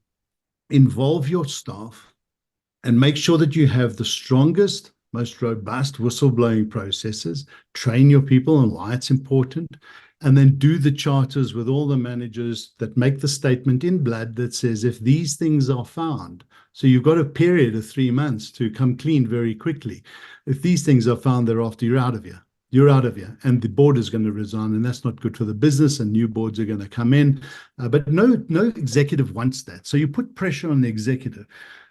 [SPEAKER 3] involve your staff and make sure that you have the strongest, most robust whistleblowing processes, train your people on why it's important, and then do the charters with all the managers that make the statement in blood that says if these things are found, so you've got a period of 3 months to come clean very quickly. If these things are found thereafter, you're out of here. You're out of here. And the board is going to resign, and that's not good for the business, and new boards are going to come in. But no executive wants that. So you put pressure on the executive.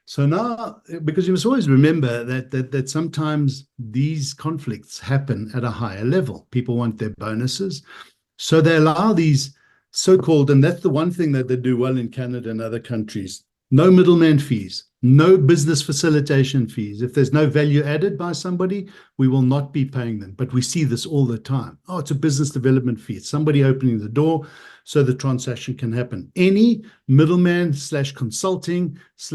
[SPEAKER 3] So now, because you must always remember that sometimes these conflicts happen at a higher level. People want their bonuses. So they allow these so-called, and that's the one thing that they do well in Canada and other countries, no middleman fees, no business facilitation fees. If there's no value added by somebody, we will not be paying them. But we see this all the time. Oh, it's a business development fee. It's somebody opening the door so the transaction can happen. Any middleman / consulting /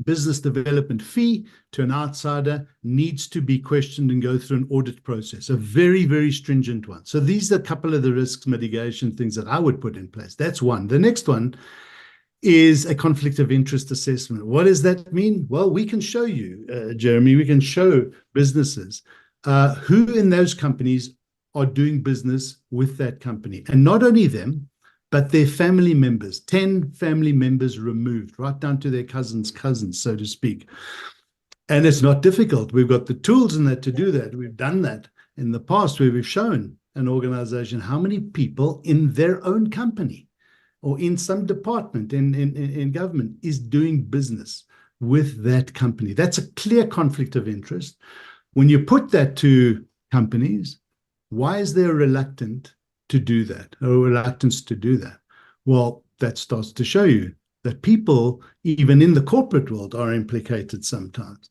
[SPEAKER 3] business development fee to an outsider needs to be questioned and go through an audit process, a very, very stringent one. So these are a couple of the risk mitigation things that I would put in place. That's one. The next one is a conflict of interest assessment. What does that mean? Well, we can show you, Jeremy, we can show businesses who in those companies are doing business with that company. And not only them, but their family members, 10 family members removed, right down to their cousins, so to speak. And it's not difficult. We've got the tools in that to do that. We've done that in the past where we've shown an organization how many people in their own company or in some department in government is doing business with that company. That's a clear conflict of interest. When you put that to companies, why is there reluctance to do that? Well, that starts to show you that people, even in the corporate world, are implicated sometimes.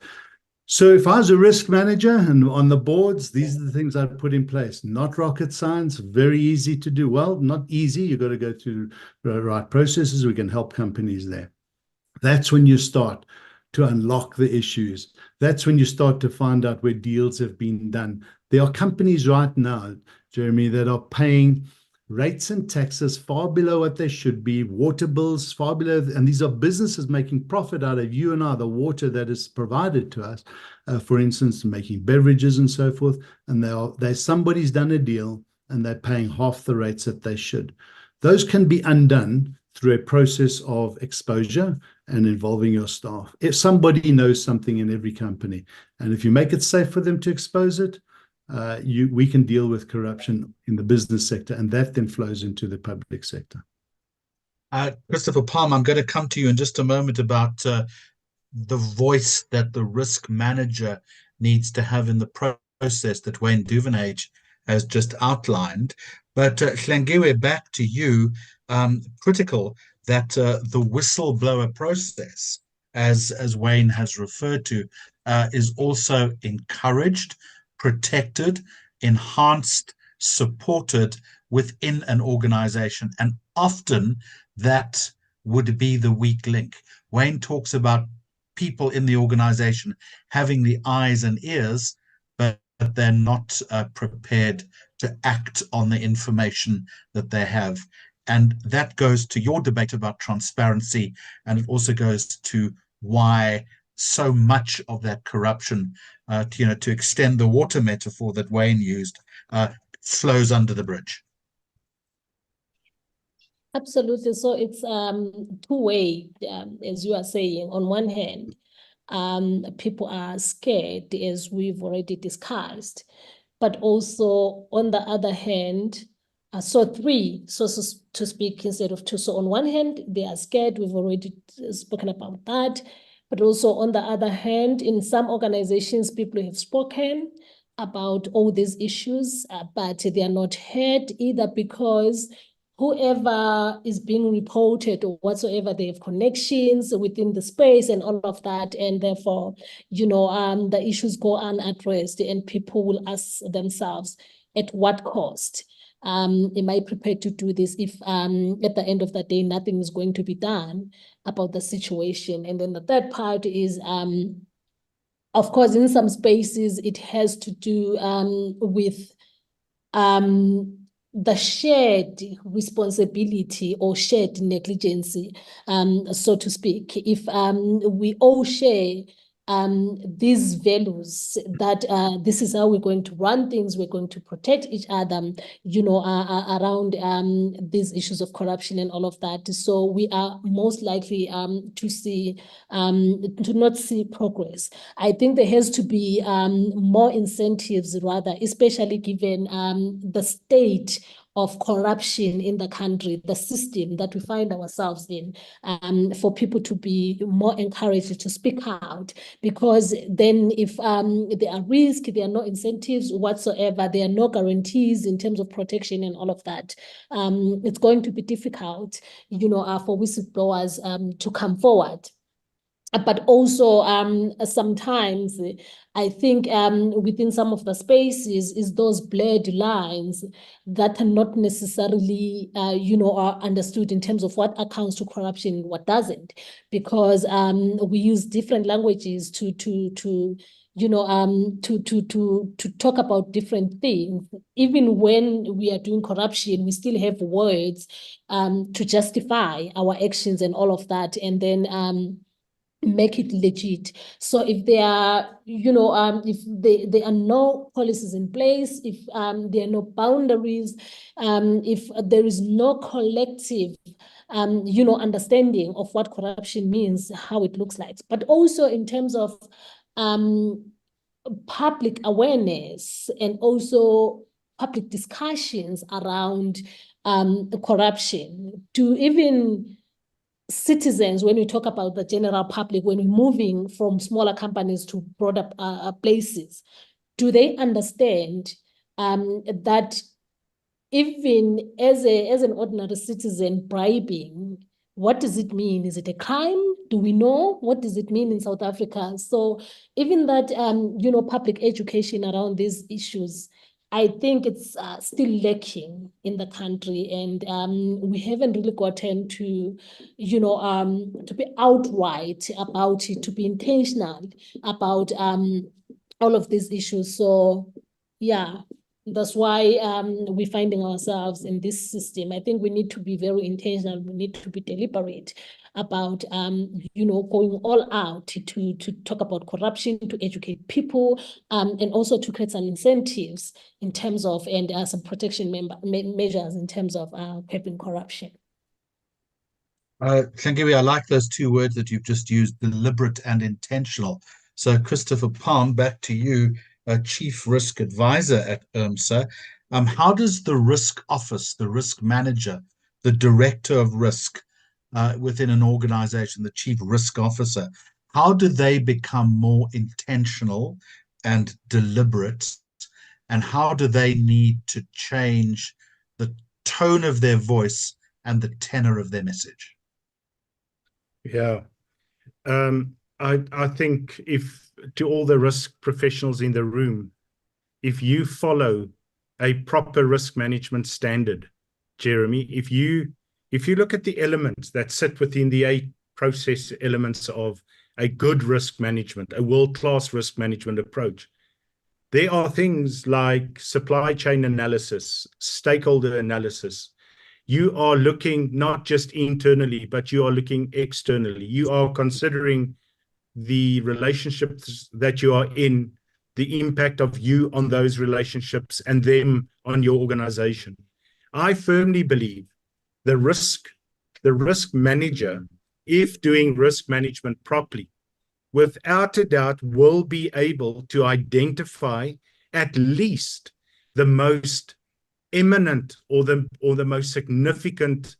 [SPEAKER 3] So if I was a risk manager and on the boards, these are the things I'd put in place. Not rocket science, very easy to do. Well, not easy. You've got to go through the right processes. We can help companies there. That's when you start to unlock the issues. That's when you start to find out where deals have been done. There are companies right now, Jeremy, that are paying rates and taxes far below what they should be, water bills far below, and these are businesses making profit out of you and I, the water that is provided to us, for instance, making beverages and so forth, and somebody's done a deal and they're paying half the rates that they should. Those can be undone through a process of exposure and involving your staff. If somebody knows something in every company, and if you make it safe for them to expose it, we can deal with corruption in the business sector, and that then flows into the public sector.
[SPEAKER 2] Christopher Palm, I'm going to come to you in just a moment about the voice that the risk manager needs to have in the process that Wayne Duvenage has just outlined. But Hlangiwe, back to you. Critical that the whistleblower process, as Wayne has referred to, is also encouraged, protected, enhanced, supported within an organization. And often that would be the weak link. Wayne talks about people in the organization having the eyes and ears, but they're not prepared to act on the information that they have. And that goes to your debate about transparency, and it also goes to why so much of that corruption, to extend the water metaphor that Wayne used, flows under the bridge.
[SPEAKER 5] Absolutely. So it's two-way, as you are saying. On one hand, people are scared, as we've already discussed, but also on the other hand, so three, so to speak, instead of two. So on one hand, they are scared. We've already spoken about that. But also on the other hand, in some organizations, people have spoken about all these issues, but they are not heard either because whoever is being reported or whatsoever, they have connections within the space and all of that. And therefore, the issues go unaddressed, and people will ask themselves, at what cost? Am I prepared to do this if at the end of the day, nothing is going to be done about the situation? And then the third part is, of course, in some spaces, it has to do with the shared responsibility or shared negligence, so to speak. If we all share these values that this is how we're going to run things, we're going to protect each other, around these issues of corruption and all of that. So we are most likely to not see progress. I think there has to be more incentives rather, especially given the state of corruption in the country, the system that we find ourselves in, for people to be more encouraged to speak out. Because then if there are risks, there are no incentives whatsoever, there are no guarantees in terms of protection and all of that, it's going to be difficult, for whistleblowers to come forward. But also sometimes I think within some of the spaces is those blurred lines that are not necessarily are understood in terms of what accounts to corruption and what doesn't, because we use different languages to talk about different things. Even when we are doing corruption, we still have words to justify our actions and all of that, and then make it legit. So if there are, if there are no policies in place, if there are no boundaries, if there is no collective, understanding of what corruption means, how it looks like, but also in terms of public awareness and also public discussions around corruption, to even citizens, when we talk about the general public, when we're moving from smaller companies to broader places, do they understand that even as an ordinary citizen bribing, what does it mean? Is it a crime? Do we know? What does it mean in South Africa? So even that, public education around these issues, I think it's still lacking in the country, and we haven't really gotten to, to be outright about it, to be intentional about all of these issues. So, yeah, that's why we're finding ourselves in this system. I think we need to be very intentional. We need to be deliberate about, going all out to talk about corruption, to educate people, and also to create some incentives in terms of, and some protection measures in terms of curbing corruption.
[SPEAKER 2] Thank you. I like those two words that you've just used, deliberate and intentional. So, Christopher Palm, back to you, Chief Risk Advisor at IRMSA. How does the risk office, the risk manager, the director of risk within an organization, the chief risk officer, how do they become more intentional and deliberate? And how do they need to change the tone of their voice and the tenor of their message?
[SPEAKER 4] Yeah. I think, if to all the risk professionals in the room, if you follow a proper risk management standard, Jeremy, if you look at the elements that sit within the 8 process elements of a good risk management, a world-class risk management approach, there are things like supply chain analysis, stakeholder analysis. You are looking not just internally, but you are looking externally. You are considering the relationships that you are in, the impact of you on those relationships and them on your organization. I firmly believe the risk manager, if doing risk management properly, without a doubt will be able to identify at least the most imminent or the most significant,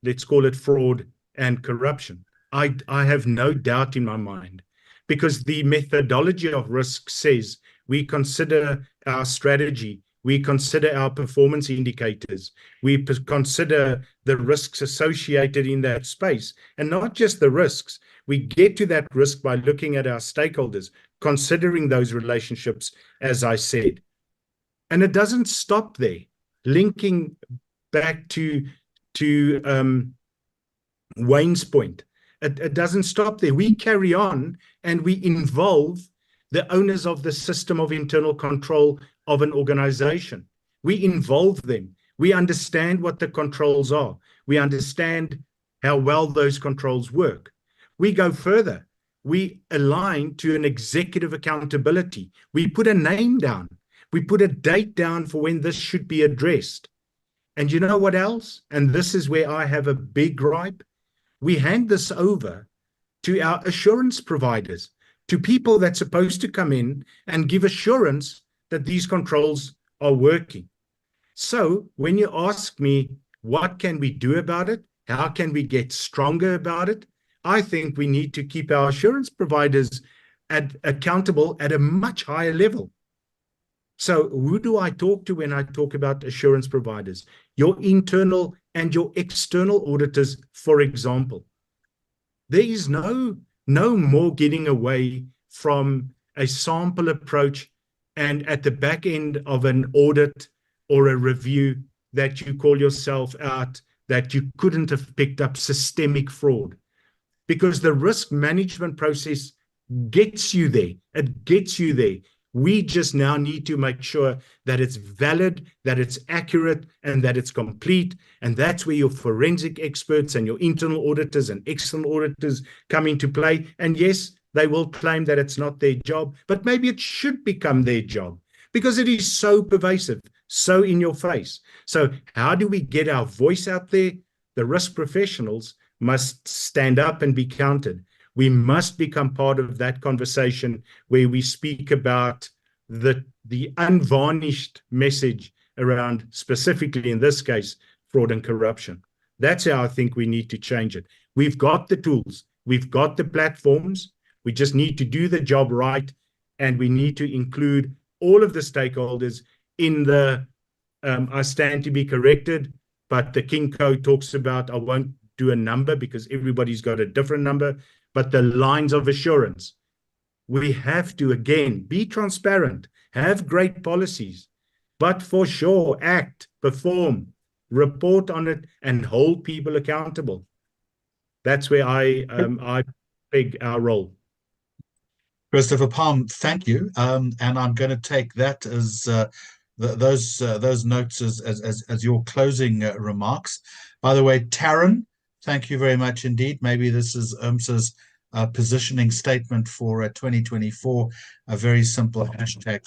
[SPEAKER 4] let's call it, fraud and corruption. I have no doubt in my mind, because the methodology of risk says we consider our strategy, we consider our performance indicators, we consider the risks associated in that space, and not just the risks. We get to that risk by looking at our stakeholders, considering those relationships, as I said. And it doesn't stop there. Linking back to Wayne's point, it doesn't stop there. We carry on and we involve the owners of the system of internal control of an organization. We involve them. We understand what the controls are. We understand how well those controls work. We go further. We align to an executive accountability. We put a name down. We put a date down for when this should be addressed. And you know what else? And this is where I have a big gripe. We hand this over to our assurance providers, to people that's supposed to come in and give assurance that these controls are working. So when you ask me, what can we do about it? How can we get stronger about it? I think we need to keep our assurance providers accountable at a much higher level. So who do I talk to when I talk about assurance providers? Your internal and your external auditors, for example. There is no more getting away from a sample approach and at the back end of an audit or a review that you call yourself out that you couldn't have picked up systemic fraud. Because the risk management process gets you there. It gets you there. We just now need to make sure that it's valid, that it's accurate, and that it's complete. And that's where your forensic experts and your internal auditors and external auditors come into play. And yes, they will claim that it's not their job, but maybe it should become their job because it is so pervasive, so in your face. So how do we get our voice out there? The risk professionals must stand up and be counted. We must become part of that conversation where we speak about the unvarnished message around, specifically in this case, fraud and corruption. That's how I think we need to change it. We've got the tools, we've got the platforms, we just need to do the job right, and we need to include all of the stakeholders in the, I stand to be corrected, but the King Code talks about, I won't do a number because everybody's got a different number, but the lines of assurance. We have to, again, be transparent, have great policies, but for sure, act, perform, report on it, and hold people accountable. That's where I peg our role.
[SPEAKER 2] Christopher Palm, thank you. And I'm going to take that as those notes as your closing remarks. By the way, Taryn, thank you very much indeed. Maybe this is IRMSA's positioning statement for 2024, a very simple hashtag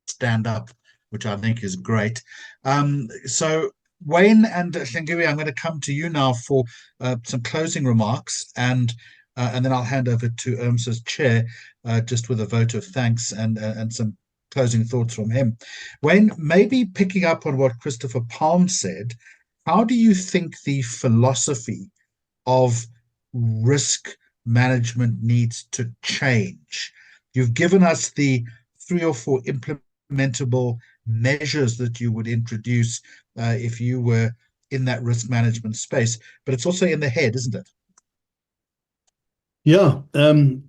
[SPEAKER 2] stand up, which I think is great. So Wayne and Hlengiwe, I'm going to come to you now for some closing remarks, and then I'll hand over to IRMSA's chair just with a vote of thanks and some closing thoughts from him. Wayne, maybe picking up on what Christopher Palm said, how do you think the philosophy of risk management needs to change? You've given us the 3 or 4 implementable measures that you would introduce if you were in that risk management space, but it's also in the head, isn't it?
[SPEAKER 3] Yeah,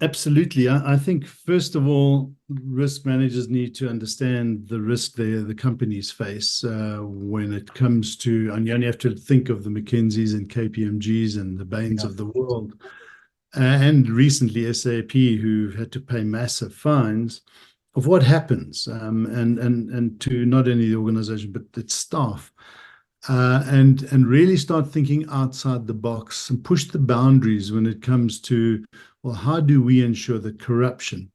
[SPEAKER 3] absolutely. I think, first of all, risk managers need to understand the risk the companies face when it comes to, and you only have to think of the McKinseys and KPMGs and the Bains of the world, and recently SAP, who had to pay massive fines of what happens, and to not only the organization, but its staff. And really start thinking outside the box and push the boundaries when it comes to, well, how do we ensure that corruption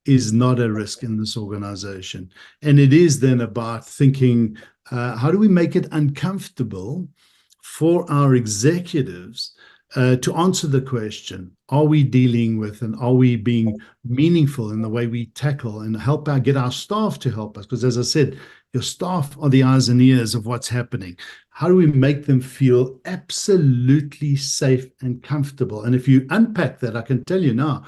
[SPEAKER 3] is not a risk in this organization? And it is then about thinking, how do we make it uncomfortable for our executives to answer the question, are we dealing with and are we being meaningful in the way we tackle and help get our staff to help us? Because as I said, your staff are the eyes and ears of what's happening. How do we make them feel absolutely safe and comfortable? And if you unpack that, I can tell you now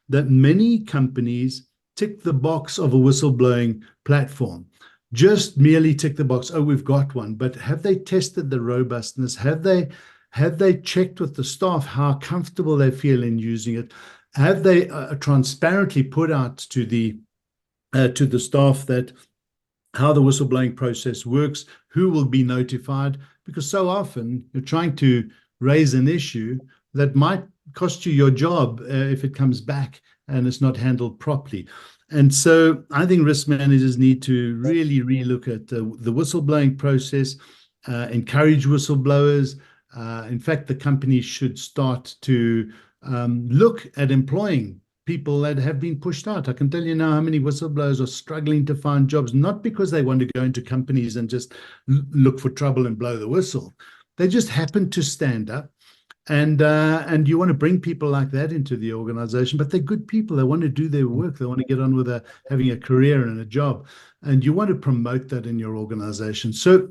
[SPEAKER 3] that many companies tick the box of a whistleblowing platform. Just merely tick the box, oh, we've got one. But have they tested the robustness? Have they checked with the staff how comfortable they feel in using it? Have they transparently put out to the staff that how the whistleblowing process works, who will be notified? Because so often you're trying to raise an issue that might cost you your job if it comes back and it's not handled properly. And so I think risk managers need to really relook at the whistleblowing process, encourage whistleblowers. In fact, the company should start to look at employing people that have been pushed out. I can tell you now how many whistleblowers are struggling to find jobs, not because they want to go into companies and just look for trouble and blow the whistle. They just happen to stand up, and you want to bring people like that into the organization, but they're good people. They want to do their work. They want to get on with having a career and a job, and you want to promote that in your organization. So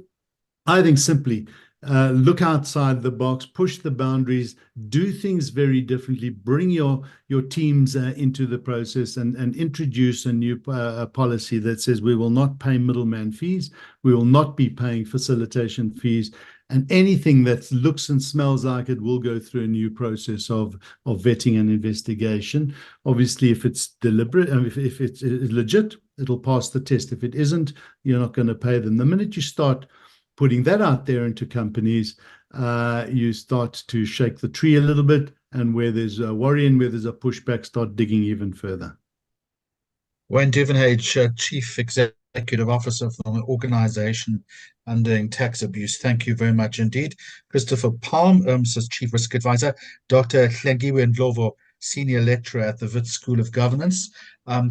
[SPEAKER 3] I think simply look outside the box, push the boundaries, do things very differently, bring your teams into the process, and introduce a new policy that says we will not pay middleman fees, we will not be paying facilitation fees, And anything that looks and smells like it will go through a new process of vetting and investigation. Obviously, if it's deliberate, if it's legit, it'll pass the test. If it isn't, you're not going to pay them. The minute you start putting that out there into companies, you start to shake the tree a little bit, and where there's a worry and where there's a pushback, start digging even further.
[SPEAKER 2] Wayne Duvenhage, Chief Executive Officer from an organization undoing tax abuse. Thank you very much indeed. Christopher Palm, IRMSA's Chief Risk Advisor. Dr. Hlengiwe Ndlovu, Senior Lecturer at the Wits School of Governance.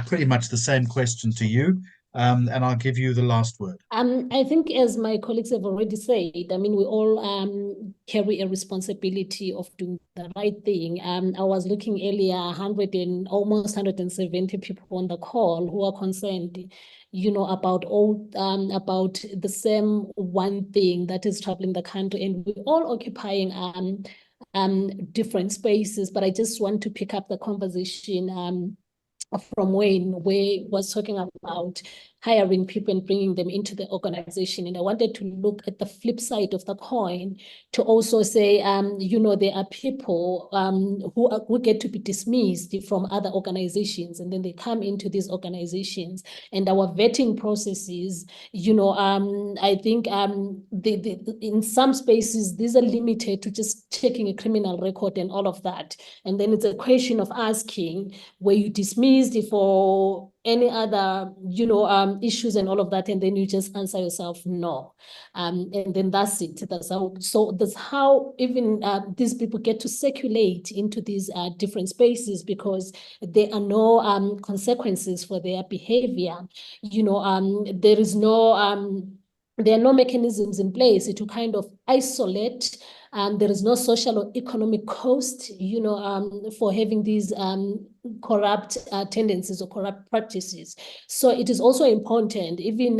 [SPEAKER 2] Pretty much the same question to you. And I'll give you the last word. I
[SPEAKER 5] think, as my colleagues have already said, I mean, we all carry a responsibility of doing the right thing. I was looking earlier, almost 170 people on the call who are concerned, about the same one thing that is troubling the country, and we're all occupying different spaces. But I just want to pick up the conversation from Wayne, where he was talking about hiring people and bringing them into the organization. And I wanted to look at the flip side of the coin to also say, there are people who get to be dismissed from other organizations, and then they come into these organizations, and our vetting processes, I think in some spaces, these are limited to just checking a criminal record and all of that. And then it's a question of asking, were you dismissed for any other, issues and all of that, and then you just answer yourself no, and then that's it. That's how even these people get to circulate into these different spaces, because there are no consequences for their behavior. There are no mechanisms in place to kind of isolate. There is no social or economic cost, for having these corrupt tendencies or corrupt practices. So it is also important, even,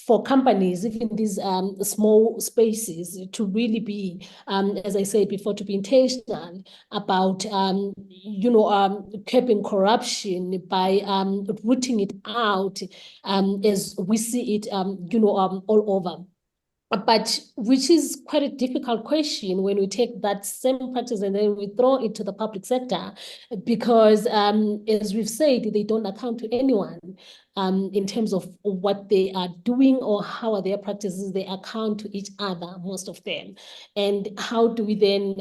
[SPEAKER 5] for companies, even these small spaces, to really be, as I said before, to be intentional about, curbing corruption by rooting it out as we see it, all over. But which is quite a difficult question when we take that same practice and then we throw it to the public sector, because as we've said, they don't account to anyone in terms of what they are doing or how are their practices. They account to each other, most of them. And how do we then,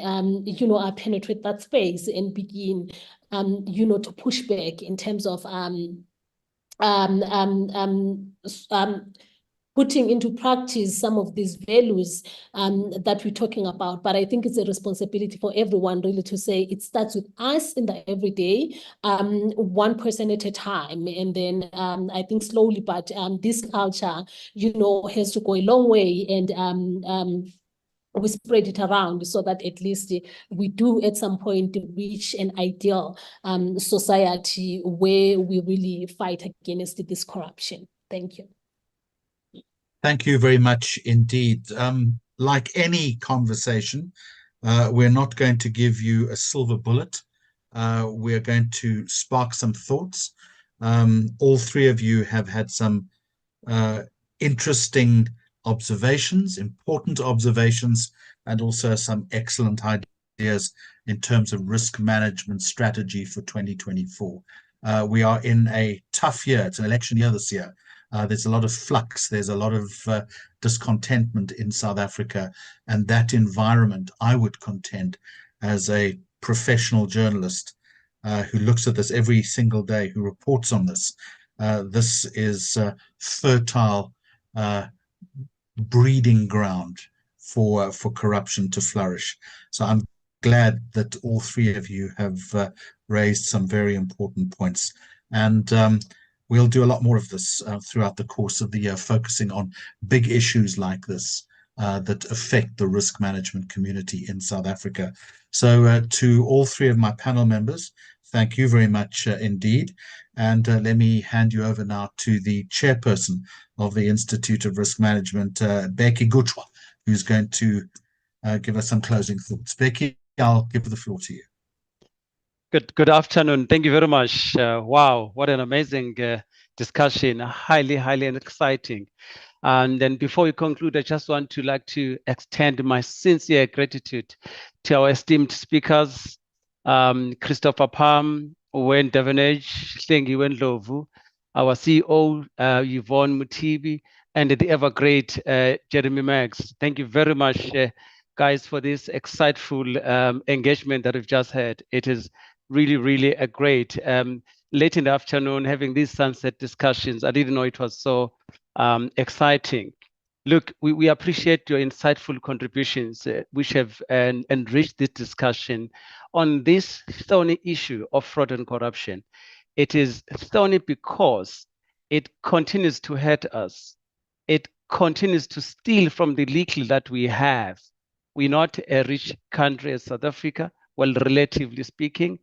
[SPEAKER 5] penetrate that space and begin, to push back in terms of putting into practice some of these values that we're talking about. But I think it's a responsibility for everyone really to say it starts with us in the everyday, one person at a time. And then I think slowly, but this culture, has to go a long way, and we spread it around so that at least we do at some point reach an ideal society where we really fight against this corruption. Thank you.
[SPEAKER 2] Thank you very much indeed. Like any conversation, we're not going to give you a silver bullet. We're going to spark some thoughts. All three of you have had some interesting observations, important observations, and also some excellent ideas in terms of risk management strategy for 2024. We are in a tough year. It's an election year this year. There's a lot of flux. There's a lot of discontentment in South Africa. And that environment, I would contend, as a professional journalist who looks at this every single day, who reports on this, this is fertile breeding ground for corruption to flourish. So I'm glad that all three of you have raised some very important points. And we'll do a lot more of this throughout the course of the year, focusing on big issues like this that affect the risk management community in South Africa. So to all three of my panel members, thank you very much indeed. And let me hand you over now to the chairperson of the Institute of Risk Management, Becky Gutschwa, who's going to give us some closing thoughts. Becky, I'll give the floor to you.
[SPEAKER 6] Good afternoon. Thank you very much. Wow, what an amazing discussion, highly, highly exciting. And then before we conclude, I just want to extend my sincere gratitude to our esteemed speakers, Christopher Palm, Wayne Davenage, Hlengi Wendlovu, our CEO, Yvonne Mutibi, and the ever great Jeremy Maggs. Thank you very much, guys, for this exciteful engagement that we've just had. It is really, really a great late in the afternoon having these sunset discussions. I didn't know it was so exciting. Look, we appreciate your insightful contributions, which have enriched this discussion on this thorny issue of fraud and corruption. It is thorny because it continues to hurt us. It continues to steal from the little that we have. We're not a rich country as South Africa, well, relatively speaking.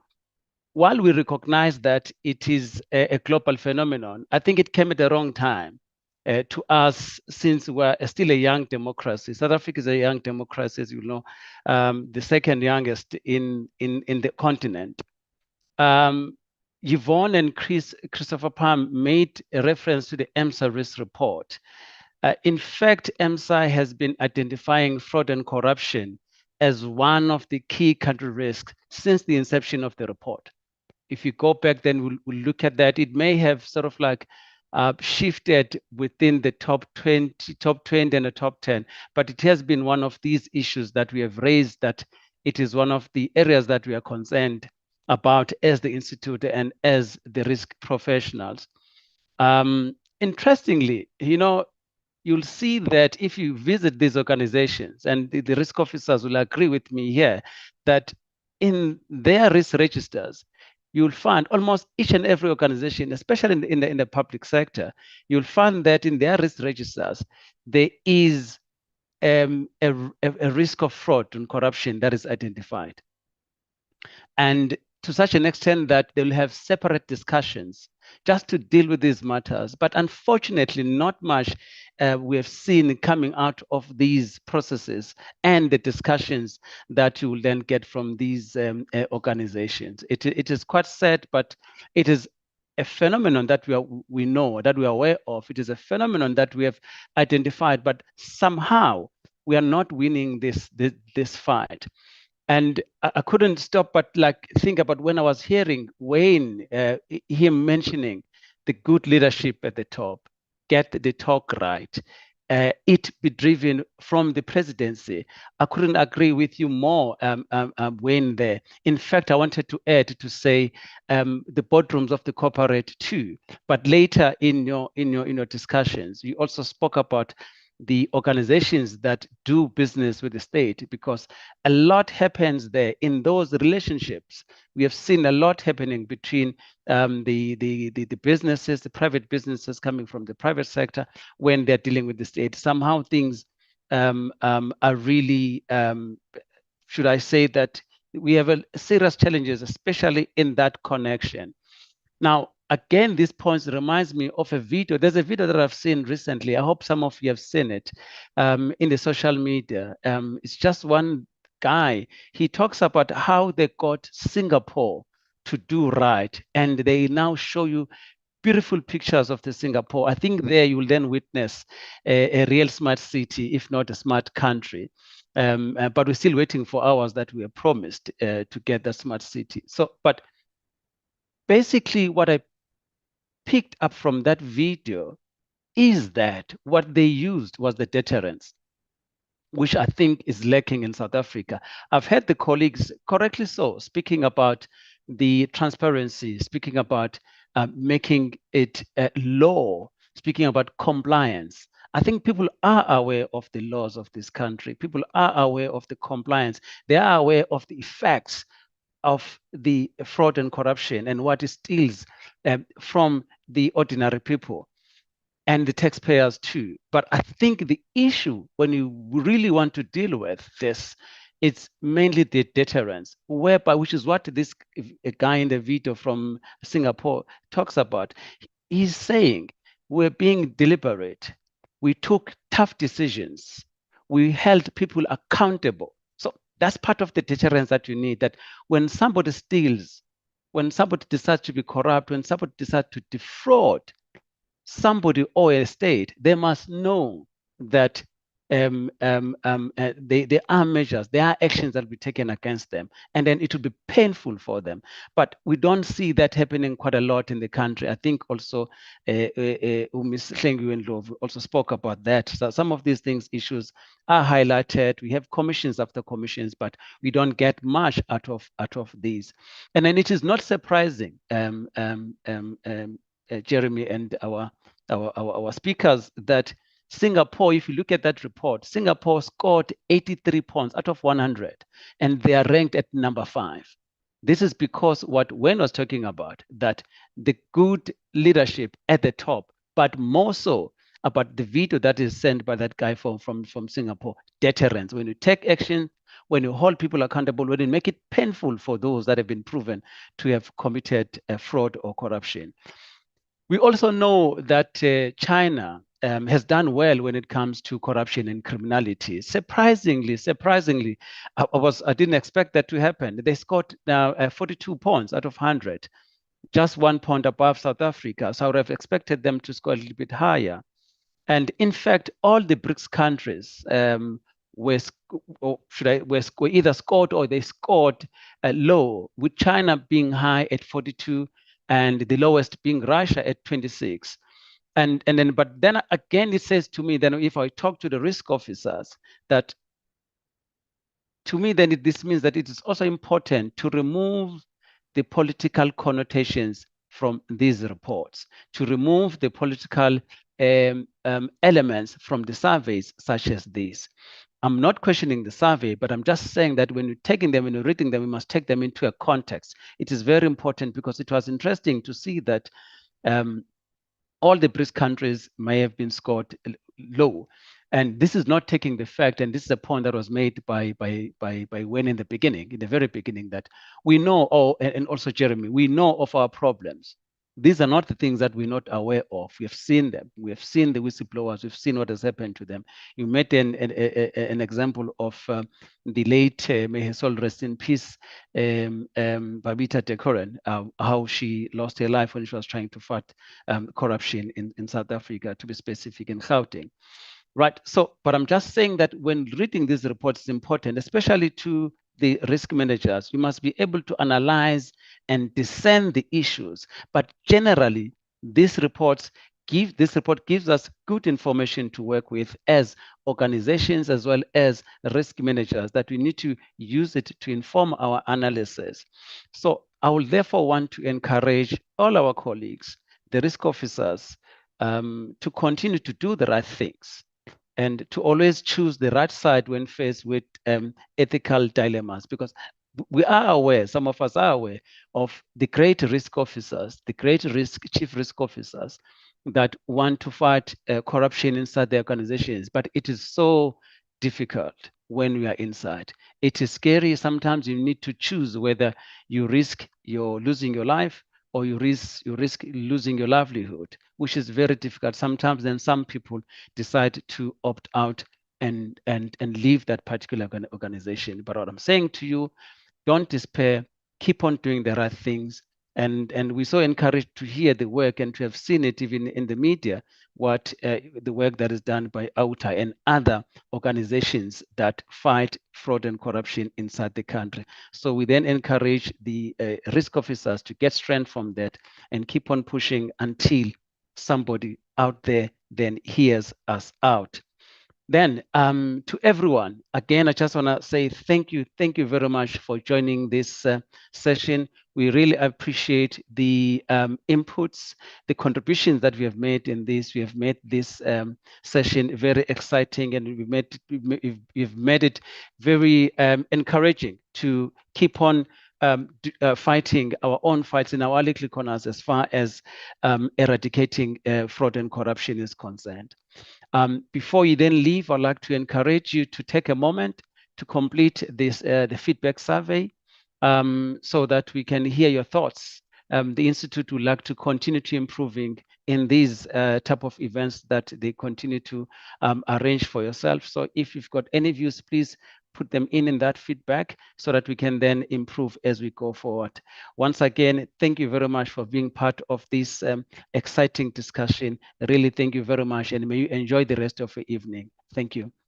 [SPEAKER 6] While we recognize that it is a global phenomenon, I think it came at the wrong time to us, since we're still a young democracy. South Africa is a young democracy, as you know, the second youngest in the continent. Yvonne and Christopher Palm made a reference to the IRMSA risk report. In fact, IRMSA has been identifying fraud and corruption as one of the key country risks since the inception of the report. If you go back, then we'll look at that. It may have sort of like shifted within the top 20 and the top 10, but it has been one of these issues that we have raised, that it is one of the areas that we are concerned about as the Institute and as the risk professionals. Interestingly, you'll see that if you visit these organizations, and the risk officers will agree with me here, that in their risk registers, you'll find almost each and every organization, especially in the public sector, you'll find that in their risk registers, there is a risk of fraud and corruption that is identified. And to such an extent that they'll have separate discussions just to deal with these matters. But unfortunately, not much we have seen coming out of these processes and the discussions that you will then get from these organizations. It is quite sad, but it is a phenomenon that we know, that we are aware of. It is a phenomenon that we have identified, but somehow we are not winning this fight. And I couldn't stop but think about when I was hearing Wayne, him mentioning the good leadership at the top, get the talk right, it be driven from the presidency. I couldn't agree with you more, Wayne, there. In fact, I wanted to add to say the boardrooms of the corporate too. But later in your discussions, you also spoke about the organizations that do business with the state, because a lot happens there in those relationships. We have seen a lot happening between the businesses, the private businesses coming from the private sector when they're dealing with the state. Somehow things are really, should I say that we have serious challenges, especially in that connection. Now, again, this point reminds me of a video. There's a video that I've seen recently. I hope some of you have seen it in the social media. It's just one guy. He talks about how they got Singapore to do right. And they now show you beautiful pictures of the Singapore. I think there you will then witness a real smart city, if not a smart country. But we're still waiting for hours that we are promised to get the smart city. But basically what I picked up from that video is that what they used was the deterrence, which I think is lacking in South Africa. I've heard the colleagues, correctly so, speaking about the transparency, speaking about making it law, speaking about compliance. I think people are aware of the laws of this country. People are aware of the compliance. They are aware of the effects of the fraud and corruption and what it steals from the ordinary people and the taxpayers too. But I think the issue, when you really want to deal with this, it's mainly the deterrence, which is what this guy in the video from Singapore talks about. He's saying we're being deliberate. We took tough decisions. We held people accountable. So that's part of the deterrence that you need, that when somebody steals, when somebody decides to be corrupt, when somebody decides to defraud, somebody or a state, they must know that there are measures, there are actions that will be taken against them, and then it will be painful for them. But we don't see that happening quite a lot in the country. I think also Ms. Hlengiwe also spoke about that. So some of these things, issues are highlighted. We have commissions after commissions, but we don't get much out of these. And then it is not surprising, Jeremy and our speakers, that Singapore, if you look at that report, Singapore scored 83 points out of 100, and they are ranked at number 5. This is because what Wayne was talking about, that the good leadership at the top, but more so about the veto that is sent by that guy from Singapore, deterrence. When you take action, when you hold people accountable, when you make it painful for those that have been proven to have committed fraud or corruption. We also know that China has done well when it comes to corruption and criminality. Surprisingly, I didn't expect that to happen. They scored now 42 points out of 100, just 1 point above South Africa. So I would have expected them to score a little bit higher. And in fact, all the BRICS countries were either scored or they scored low, with China being high at 42 and the lowest being Russia at 26. But then again, it says to me, then if I talk to the risk officers, that to me, then this means that it is also important to remove the political connotations from these reports, to remove the political elements from the surveys such as this. I'm not questioning the survey, but I'm just saying that when you're taking them, when you're reading them, we must take them into a context. It is very important, because it was interesting to see that all the BRICS countries may have been scored low. And this is not taking the fact, and this is a point that was made by Wayne in the very beginning, that we know, and also Jeremy, we know of our problems. These are not the things that we're not aware of. We have seen them. We have seen the whistleblowers. We've seen what has happened to them. You made an example of the late, may her soul rest in peace, Babita Dekoren, how she lost her life when she was trying to fight corruption in South Africa, to be specific, in Gauteng. Right. So, but I'm just saying that when reading these reports, it's important, especially to the risk managers. You must be able to analyze and discern the issues. But generally, this report gives us good information to work with as organizations, as well as risk managers, that we need to use it to inform our analysis. So I will therefore want to encourage all our colleagues, the risk officers, to continue to do the right things, and to always choose the right side when faced with ethical dilemmas, because we are aware, some of us are aware of the great risk officers, the great chief risk officers that want to fight corruption inside their organizations, but it is so difficult when we are inside. It is scary. Sometimes you need to choose whether you risk losing your life, or you risk losing your livelihood, which is very difficult. Sometimes then some people decide to opt out and leave that particular organization. But what I'm saying to you, don't despair, keep on doing the right things. And we're so encouraged to hear the work and to have seen it even in the media, what the work that is done by AUTA and other organizations that fight fraud and corruption inside the country. So we then encourage the risk officers to get strength from that and keep on pushing until somebody out there then hears us out. Then to everyone, again, I just want to say thank you very much for joining this session. We really appreciate the inputs, the contributions that we have made in this. We have made this session very exciting, and we've made it very encouraging to keep on fighting our own fights in our little corners as far as eradicating fraud and corruption is concerned. Before you then leave, I'd like to encourage you to take a moment to complete this the feedback survey, so that we can hear your thoughts. The Institute would like to continue to improving in these type of events that they continue to arrange for yourself. So if you've got any views, please put them in that feedback so that we can then improve as we go forward. Once again, thank you very much for being part of this exciting discussion. Really, thank you very much, and may you enjoy the rest of your evening. Thank you.